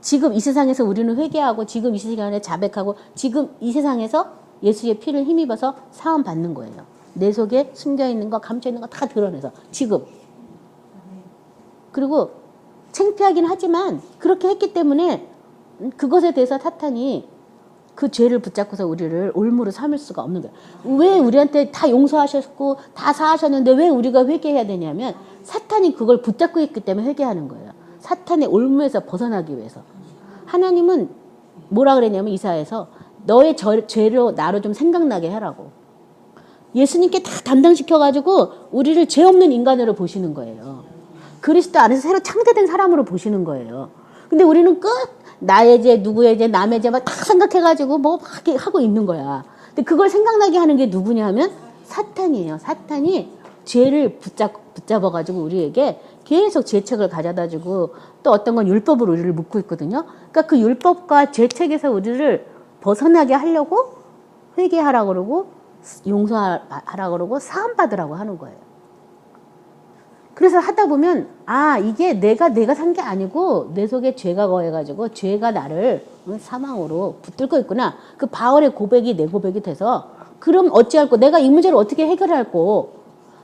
Speaker 1: 지금 이 세상에서 우리는 회개하고 지금 이 시간에 자백하고 지금 이 세상에서 예수의 피를 힘입어서 사함 받는 거예요. 내 속에 숨겨있는 거 감춰있는 거 다 드러내서 지금. 그리고 창피하긴 하지만 그렇게 했기 때문에 그것에 대해서 사탄이 그 죄를 붙잡고서 우리를 올무로 삼을 수가 없는 거예요. 왜 우리한테 다 용서하셨고 다 사하셨는데 왜 우리가 회개해야 되냐면 사탄이 그걸 붙잡고 있기 때문에 회개하는 거예요. 사탄의 올무에서 벗어나기 위해서. 하나님은 뭐라 그랬냐면 이사야에서 너의 죄로 나로 좀 생각나게 하라고. 예수님께 다 담당시켜가지고 우리를 죄 없는 인간으로 보시는 거예요. 그리스도 안에서 새로 창조된 사람으로 보시는 거예요. 근데 우리는 나의 죄, 누구의 죄, 남의 죄 막 다 생각해가지고 뭐 막 하고 있는 거야. 근데 그걸 생각나게 하는 게 누구냐 하면 사탄이에요. 사탄이 죄를 붙잡아가지고 우리에게 계속 죄책을 가져다주고 또 어떤 건 율법으로 우리를 묶고 있거든요. 그러니까 그 율법과 죄책에서 우리를 벗어나게 하려고 회개하라고 그러고 용서하라고 그러고 사함받으라고 하는 거예요. 그래서 하다 보면 이게 내가 산 게 아니고 내 속에 죄가 거해가지고 죄가 나를 사망으로 붙들고 있구나. 그 바울의 고백이 내 고백이 돼서 그럼 어찌할꼬 내가 이 문제를 어떻게 해결할꼬.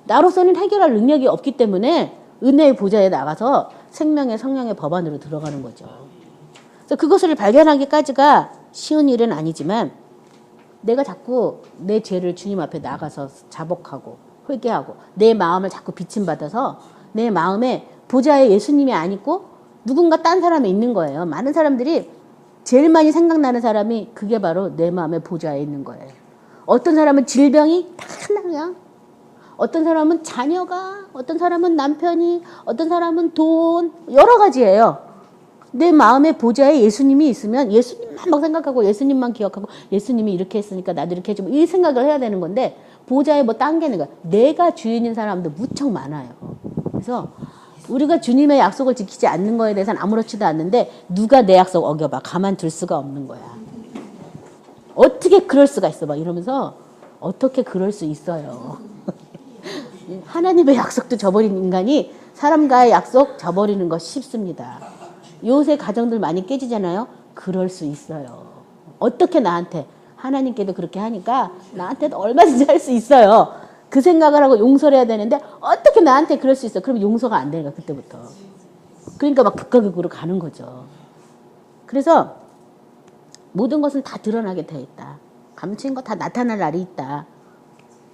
Speaker 1: 나로서는 해결할 능력이 없기 때문에 은혜의 보좌에 나가서 생명의 성령의 법안으로 들어가는 거죠. 그래서 그것을 발견하기까지가 쉬운 일은 아니지만 내가 자꾸 내 죄를 주님 앞에 나가서 자복하고 회개하고 내 마음을 자꾸 비침받아서 내 마음에 보좌에 예수님이 안 있고 누군가 딴 사람이 있는 거예요. 많은 사람들이 제일 많이 생각나는 사람이 그게 바로 내 마음의 보좌에 있는 거예요. 어떤 사람은 질병이 다 하나야. 어떤 사람은 자녀가, 어떤 사람은 남편이, 어떤 사람은 돈, 여러 가지예요. 내 마음의 보좌에 예수님이 있으면 예수님만 막 생각하고 예수님만 기억하고 예수님이 이렇게 했으니까 나도 이렇게 해주면 이 생각을 해야 되는 건데 보좌에 뭐 당기는 거야. 내가 주인인 사람도 무척 많아요. 그래서 우리가 주님의 약속을 지키지 않는 거에 대해서는 아무렇지도 않는데 누가 내 약속 어겨봐. 가만둘 수가 없는 거야. 어떻게 그럴 수가 있어. 막 이러면서 어떻게 그럴 수 있어요. 하나님의 약속도 저버린 인간이 사람과의 약속 저버리는 거 쉽습니다. 요새 가정들 많이 깨지잖아요. 그럴 수 있어요. 어떻게 나한테 하나님께도 그렇게 하니까 나한테도 얼마든지 할 수 있어요. 그 생각을 하고 용서를 해야 되는데 어떻게 나한테 그럴 수 있어. 그럼 용서가 안 되니까 그때부터. 그러니까 막 극과 극으로 가는 거죠. 그래서 모든 것은 다 드러나게 돼 있다. 감추인 거 다 나타날 날이 있다.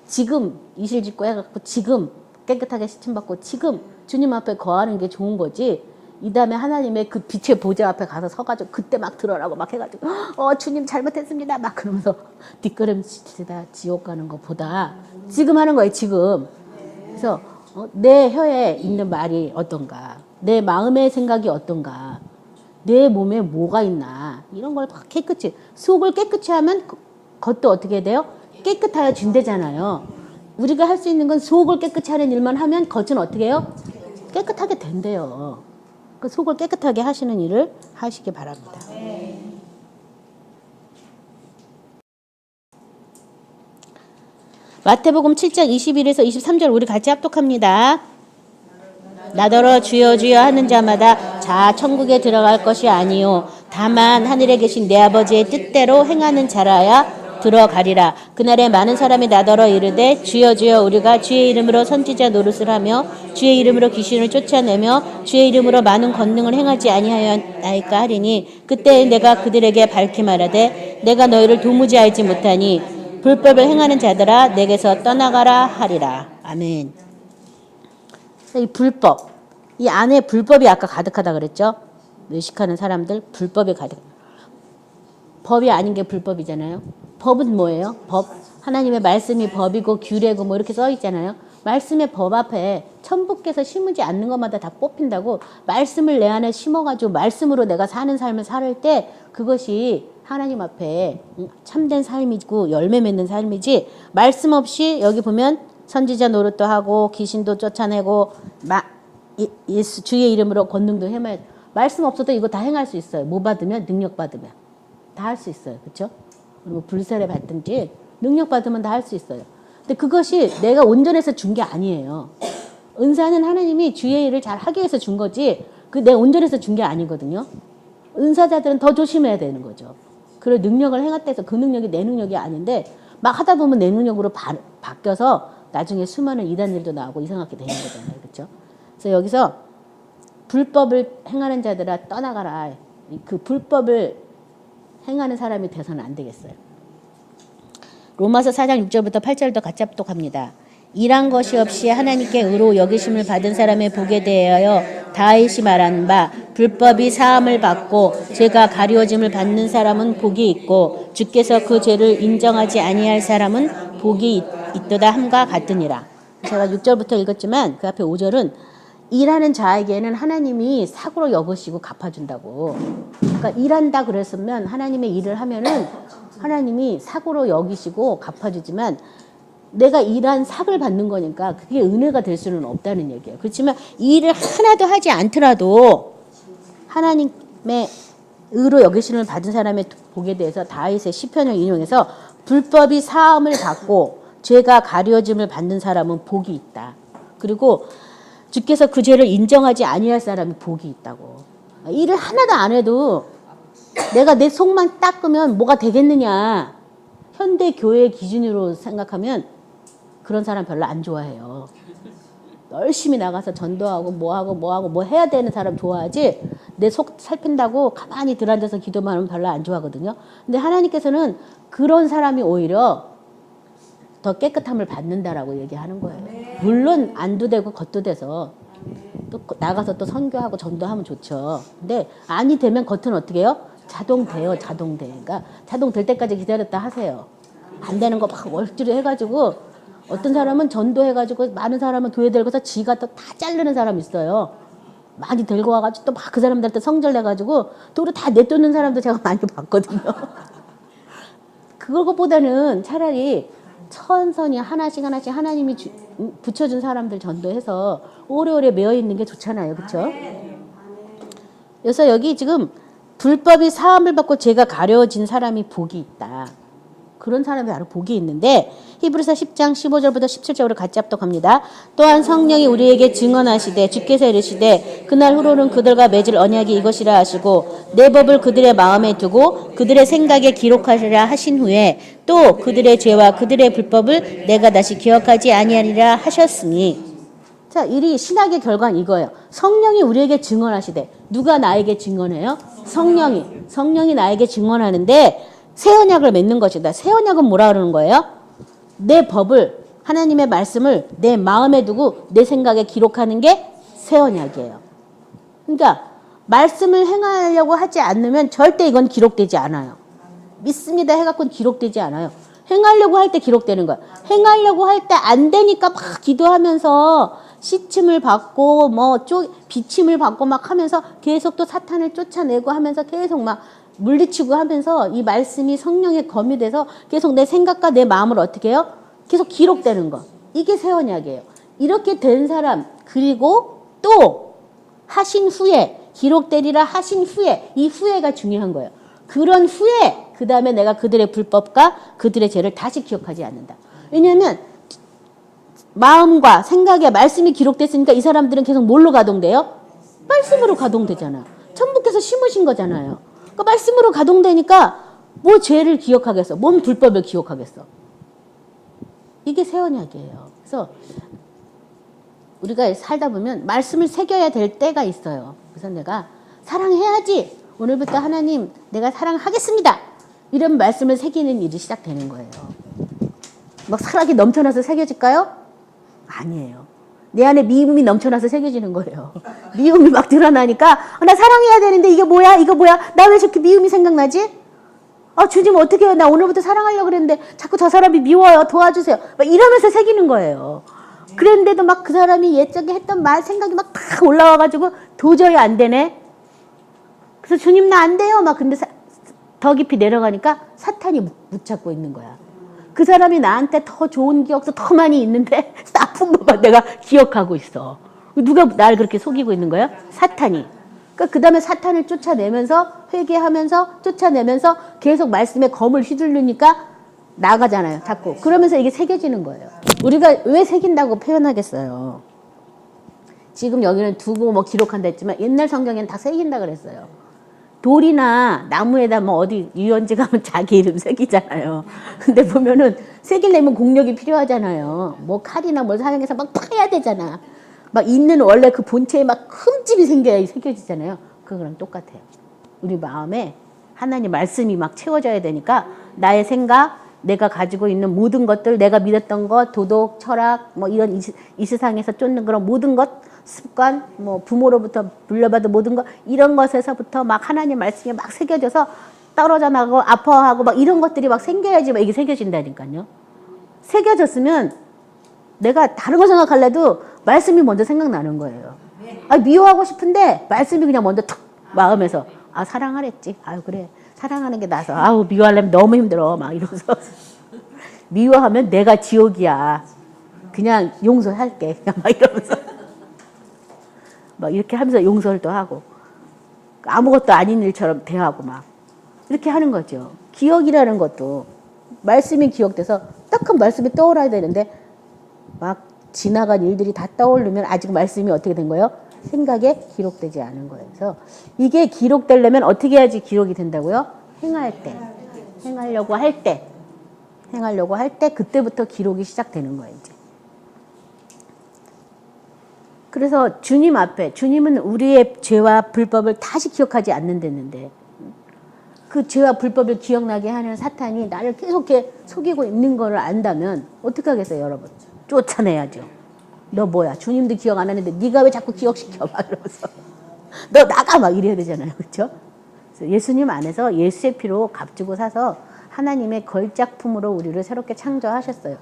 Speaker 1: 지금 이실직고 해갖고 지금 깨끗하게 시침받고 지금 주님 앞에 거하는 게 좋은 거지. 이 다음에 하나님의 그 빛의 보좌 앞에 가서 서가지고 그때 막 들어라고 막 해가지고 주님 잘못했습니다 막 그러면서 뒷걸음치다 지옥 가는 것보다 지금 하는 거예요. 지금. 그래서 내 혀에 있는 말이 어떤가, 내 마음의 생각이 어떤가, 내 몸에 뭐가 있나 이런 걸 깨끗이 속을 깨끗이 하면 겉도 어떻게 돼요? 깨끗하여 준대잖아요. 우리가 할 수 있는 건 속을 깨끗이 하는 일만 하면 겉은 어떻게 해요? 깨끗하게 된대요. 그 속을 깨끗하게 하시는 일을 하시기 바랍니다. 마태복음 7장 21에서 23절 우리 같이 합독합니다. 나더러 주여 주여 하는 자마다 자 천국에 들어갈 것이 아니요 다만 하늘에 계신 내 아버지의 뜻대로 행하는 자라야 들어가리라. 그날에 많은 사람이 나더러 이르되 주여 주여 우리가 주의 이름으로 선지자 노릇을 하며 주의 이름으로 귀신을 쫓아내며 주의 이름으로 많은 권능을 행하지 아니하였나이까 하리니 그때 내가 그들에게 밝히 말하되 내가 너희를 도무지 알지 못하니 불법을 행하는 자들아 내게서 떠나가라 하리라. 아멘. 이 불법, 이 안에 불법이 아까 가득하다 그랬죠. 외식하는 사람들 불법이 가득. 법이 아닌 게 불법이잖아요. 법은 뭐예요? 법. 하나님의 말씀이 법이고 규례고 뭐 이렇게 써 있잖아요. 말씀의 법 앞에 천부께서 심으지 않는 것마다 다 뽑힌다고. 말씀을 내 안에 심어가지고 말씀으로 내가 사는 삶을 살 때 그것이 하나님 앞에 참된 삶이고 열매 맺는 삶이지, 말씀 없이 여기 보면 선지자 노릇도 하고 귀신도 쫓아내고 예수 주의 이름으로 권능도 행하면 말씀 없어도 이거 다 행할 수 있어요. 뭐 받으면? 능력 받으면. 다 할 수 있어요. 그렇죠? 그리고 불세례 받든지 능력 받으면 다 할 수 있어요. 근데 그것이 내가 온전해서 준 게 아니에요. 은사는 하나님이 주의 일을 잘 하기 위해서 준 거지 그 내 온전해서 준 게 아니거든요. 은사자들은 더 조심해야 되는 거죠. 그런 능력을 행할 때서 그 능력이 내 능력이 아닌데 막 하다 보면 내 능력으로 바뀌어서 나중에 수많은 이단들도 나오고 이상하게 되는 거잖아요. 그렇죠? 그래서 여기서 불법을 행하는 자들아 떠나가라. 그 불법을 행하는 사람이 돼서는 안 되겠어요. 로마서 4장 6절부터 8절도 같이 합독합니다. 일한 것이 없이 하나님께 의로 여기심을 받은 사람의 복에 대하여 다윗이 말한 바 불법이 사함을 받고 죄가 가리워짐을 받는 사람은 복이 있고 주께서 그 죄를 인정하지 아니할 사람은 복이 있도다 함과 같으니라. 제가 6절부터 읽었지만 그 앞에 5절은 일하는 자에게는 하나님이 사고로 여기시고 갚아준다고. 그러니까 일한다 그랬으면 하나님의 일을 하면은 하나님이 사고로 여기시고 갚아주지만 내가 일한 삭을 받는 거니까 그게 은혜가 될 수는 없다는 얘기예요. 그렇지만 이 일을 하나도 하지 않더라도 하나님의 의로 여기심을 받은 사람의 복에 대해서 다윗의 시편을 인용해서 불법이 사함을 받고 죄가 가려짐을 받는 사람은 복이 있다. 그리고 주께서 그 죄를 인정하지 아니할 사람이 복이 있다고. 일을 하나도 안 해도 내가 내 속만 닦으면 뭐가 되겠느냐. 현대 교회 기준으로 생각하면 그런 사람 별로 안 좋아해요. 열심히 나가서 전도하고 뭐하고 뭐 해야 되는 사람 좋아하지 내 속 살핀다고 가만히 들어앉아서 기도만 하면 별로 안 좋아하거든요. 근데 하나님께서는 그런 사람이 오히려 더 깨끗함을 받는다라고 얘기하는 거예요. 물론 안도 되고 겉도 돼서 또 나가서 또 선교하고 전도하면 좋죠. 근데 안이 되면 겉은 어떻게 해요? 자동 돼요. 자동 돼. 그러니까 자동 될 때까지 기다렸다 하세요. 안 되는 거 막 월주로 해가지고 어떤 사람은 전도해가지고 많은 사람은 교회 들고서 지가 또 다 자르는 사람 있어요. 많이 들고 와가지고 또 막 그 사람들한테 성질 내가지고 도로 다 내쫓는 사람도 제가 많이 봤거든요. 그거보다는 차라리 천천히 하나씩 하나님이 붙여준 사람들 전도해서 오래오래 매어있는 게 좋잖아요. 그렇죠? 그래서 여기 지금 불법이 사함을 받고 죄가 가려진 사람이 복이 있다. 그런 사람이 바로 복이 있는데 히브리서 10장 15절부터 17절으로 같이 합독합니다. 또한 성령이 우리에게 증언하시되 주께서 이르시되 그날 후로는 그들과 맺을 언약이 이것이라 하시고 내 법을 그들의 마음에 두고 그들의 생각에 기록하리라 하신 후에 또 그들의 죄와 그들의 불법을 내가 다시 기억하지 아니하리라 하셨으니. 자, 이 신학의 결과는 이거예요. 성령이 우리에게 증언하시되 누가 나에게 증언해요? 성령이 나에게 증언하는데 새 언약을 맺는 것이다. 새 언약은 뭐라 그러는 거예요? 내 법을 하나님의 말씀을 내 마음에 두고 내 생각에 기록하는 게 새 언약이에요. 그러니까 말씀을 행하려고 하지 않으면 절대 이건 기록되지 않아요. 믿습니다 해갖고는 기록되지 않아요. 행하려고 할 때 기록되는 거야. 행하려고 할 때 안 되니까 막 기도하면서 시침을 받고 비침을 받고 막 하면서 계속 또 사탄을 쫓아내고 하면서 계속 막 물리치고 하면서 이 말씀이 성령에 거미돼서 계속 내 생각과 내 마음을 어떻게 해요? 계속 기록되는 거. 이게 새 언약이에요. 이렇게 된 사람 그리고 또 하신 후에 기록되리라 하신 후에 이 후에가 중요한 거예요. 그런 후에 그 다음에 내가 그들의 불법과 그들의 죄를 다시 기억하지 않는다. 왜냐하면 마음과 생각에 말씀이 기록됐으니까 이 사람들은 계속 뭘로 가동돼요? 말씀으로 가동되잖아. 천부께서 심으신 거잖아요. 그 말씀으로 가동되니까 뭐 죄를 기억하겠어? 뭔 불법을 기억하겠어? 이게 새 언약이에요. 그래서 우리가 살다 보면 말씀을 새겨야 될 때가 있어요. 그래서 내가 사랑해야지. 오늘부터 하나님 내가 사랑하겠습니다. 이런 말씀을 새기는 일이 시작되는 거예요. 막 사랑이 넘쳐나서 새겨질까요? 아니에요. 내 안에 미움이 넘쳐나서 새겨지는 거예요. 미움이 막 드러나니까 나 사랑해야 되는데 이게 뭐야? 이거 뭐야? 나 왜 저렇게 미움이 생각나지? 주님 어떻게 해요? 나 오늘부터 사랑하려고 그랬는데 자꾸 저 사람이 미워요. 도와주세요. 막 이러면서 새기는 거예요. 그랬는데도 막 그 사람이 예전에 했던 말 생각이 막 탁 올라와가지고 도저히 안 되네. 그래서 주님 나 안 돼요. 막 근데 더 깊이 내려가니까 사탄이 붙잡고 있는 거야. 그 사람이 나한테 더 좋은 기억도 더 많이 있는데 나쁜 것만 내가 기억하고 있어. 누가 날 그렇게 속이고 있는 거야? 사탄이. 그러니까 그 다음에 사탄을 쫓아내면서 회개하면서 쫓아내면서 계속 말씀에 검을 휘두르니까 나가잖아요. 자꾸. 그러면서 이게 새겨지는 거예요. 우리가 왜 새긴다고 표현하겠어요. 지금 여기는 두고 뭐 기록한다 했지만 옛날 성경에는 다 새긴다 그랬어요. 돌이나 나무에다 뭐 어디 유원지 가면 자기 이름 새기잖아요. 근데 보면은 새기려면 공력이 필요하잖아요. 뭐 칼이나 뭘 사용해서 막 파야 되잖아. 막 있는 원래 그 본체에 막 흠집이 생겨야 새겨지잖아요. 그거랑 똑같아요. 우리 마음에 하나님 말씀이 막 채워져야 되니까 나의 생각, 내가 가지고 있는 모든 것들, 내가 믿었던 것, 도덕, 철학, 뭐 이런 이 세상에서 쫓는 그런 모든 것, 습관, 뭐 부모로부터 물려받은 모든 것, 이런 것에서부터 막 하나님 말씀이 막 새겨져서 떨어져 나가고 아파하고 막 이런 것들이 막 생겨야지 막 이게 새겨진다니까요. 새겨졌으면 내가 다른 거 생각할래도 말씀이 먼저 생각나는 거예요. 아, 미워하고 싶은데 말씀이 그냥 먼저 탁 마음에서 아, 사랑하랬지. 아유, 그래. 사랑하는 게 나서 아우, 미워하려면 너무 힘들어. 막 이러면서 미워하면 내가 지옥이야. 그냥 용서할게. 막 이러면서 막 이렇게 하면서 용서를 또 하고 아무것도 아닌 일처럼 대하고 막 이렇게 하는 거죠. 기억이라는 것도 말씀이 기억돼서 딱 그 말씀이 떠올라야 되는데 막 지나간 일들이 다 떠오르면 아직 말씀이 어떻게 된 거예요? 생각에 기록되지 않은 거예요. 그래서 이게 기록되려면 어떻게 해야지 기록이 된다고요? 행할 때. 행하려고 할 때. 행하려고 할 때 그때부터 기록이 시작되는 거예요. 이제. 그래서 주님 앞에 주님은 우리의 죄와 불법을 다시 기억하지 않는다는데 그 죄와 불법을 기억나게 하는 사탄이 나를 계속 속이고 있는 걸 안다면 어떻게 하겠어요, 여러분? 쫓아내야죠. 너 뭐야? 주님도 기억 안 하는데 네가 왜 자꾸 기억시켜? 막 이러면서 너 나가! 막 이래야 되잖아요. 그렇죠? 예수님 안에서 예수의 피로 값주고 사서 하나님의 걸작품으로 우리를 새롭게 창조하셨어요.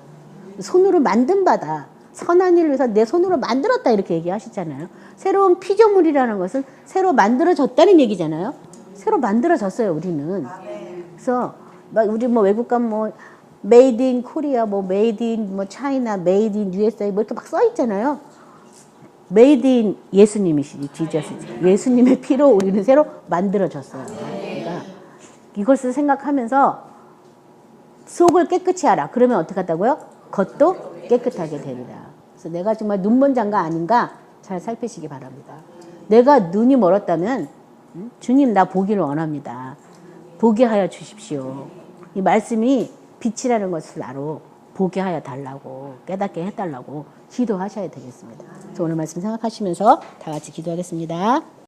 Speaker 1: 손으로 만든 바다. 선한 일을 위해서 내 손으로 만들었다 이렇게 얘기하시잖아요. 새로운 피조물이라는 것은 새로 만들어졌다는 얘기잖아요. 새로 만들어졌어요, 우리는. 그래서 막 우리 뭐 외국 가면 뭐 메이드 인 코리아, 뭐 메이드 인 뭐 차이나, 메이드 인 USA 뭐 이렇게 막 써 있잖아요. 메이드 인 예수님이시지, 지저스지. 예수님의 피로 우리는 새로 만들어졌어요. 그러니까 이것을 생각하면서 속을 깨끗이 하라. 그러면 어떻게 한다고요? 겉도 깨끗하게 되리라. 그래서 내가 정말 눈먼 장가 아닌가 잘 살피시기 바랍니다. 내가 눈이 멀었다면 주님 나 보기를 원합니다. 보게 하여 주십시오. 이 말씀이 빛이라는 것을 나로 보게 하여 달라고 깨닫게 해달라고 기도하셔야 되겠습니다. 그래서 오늘 말씀 생각하시면서 다 같이 기도하겠습니다.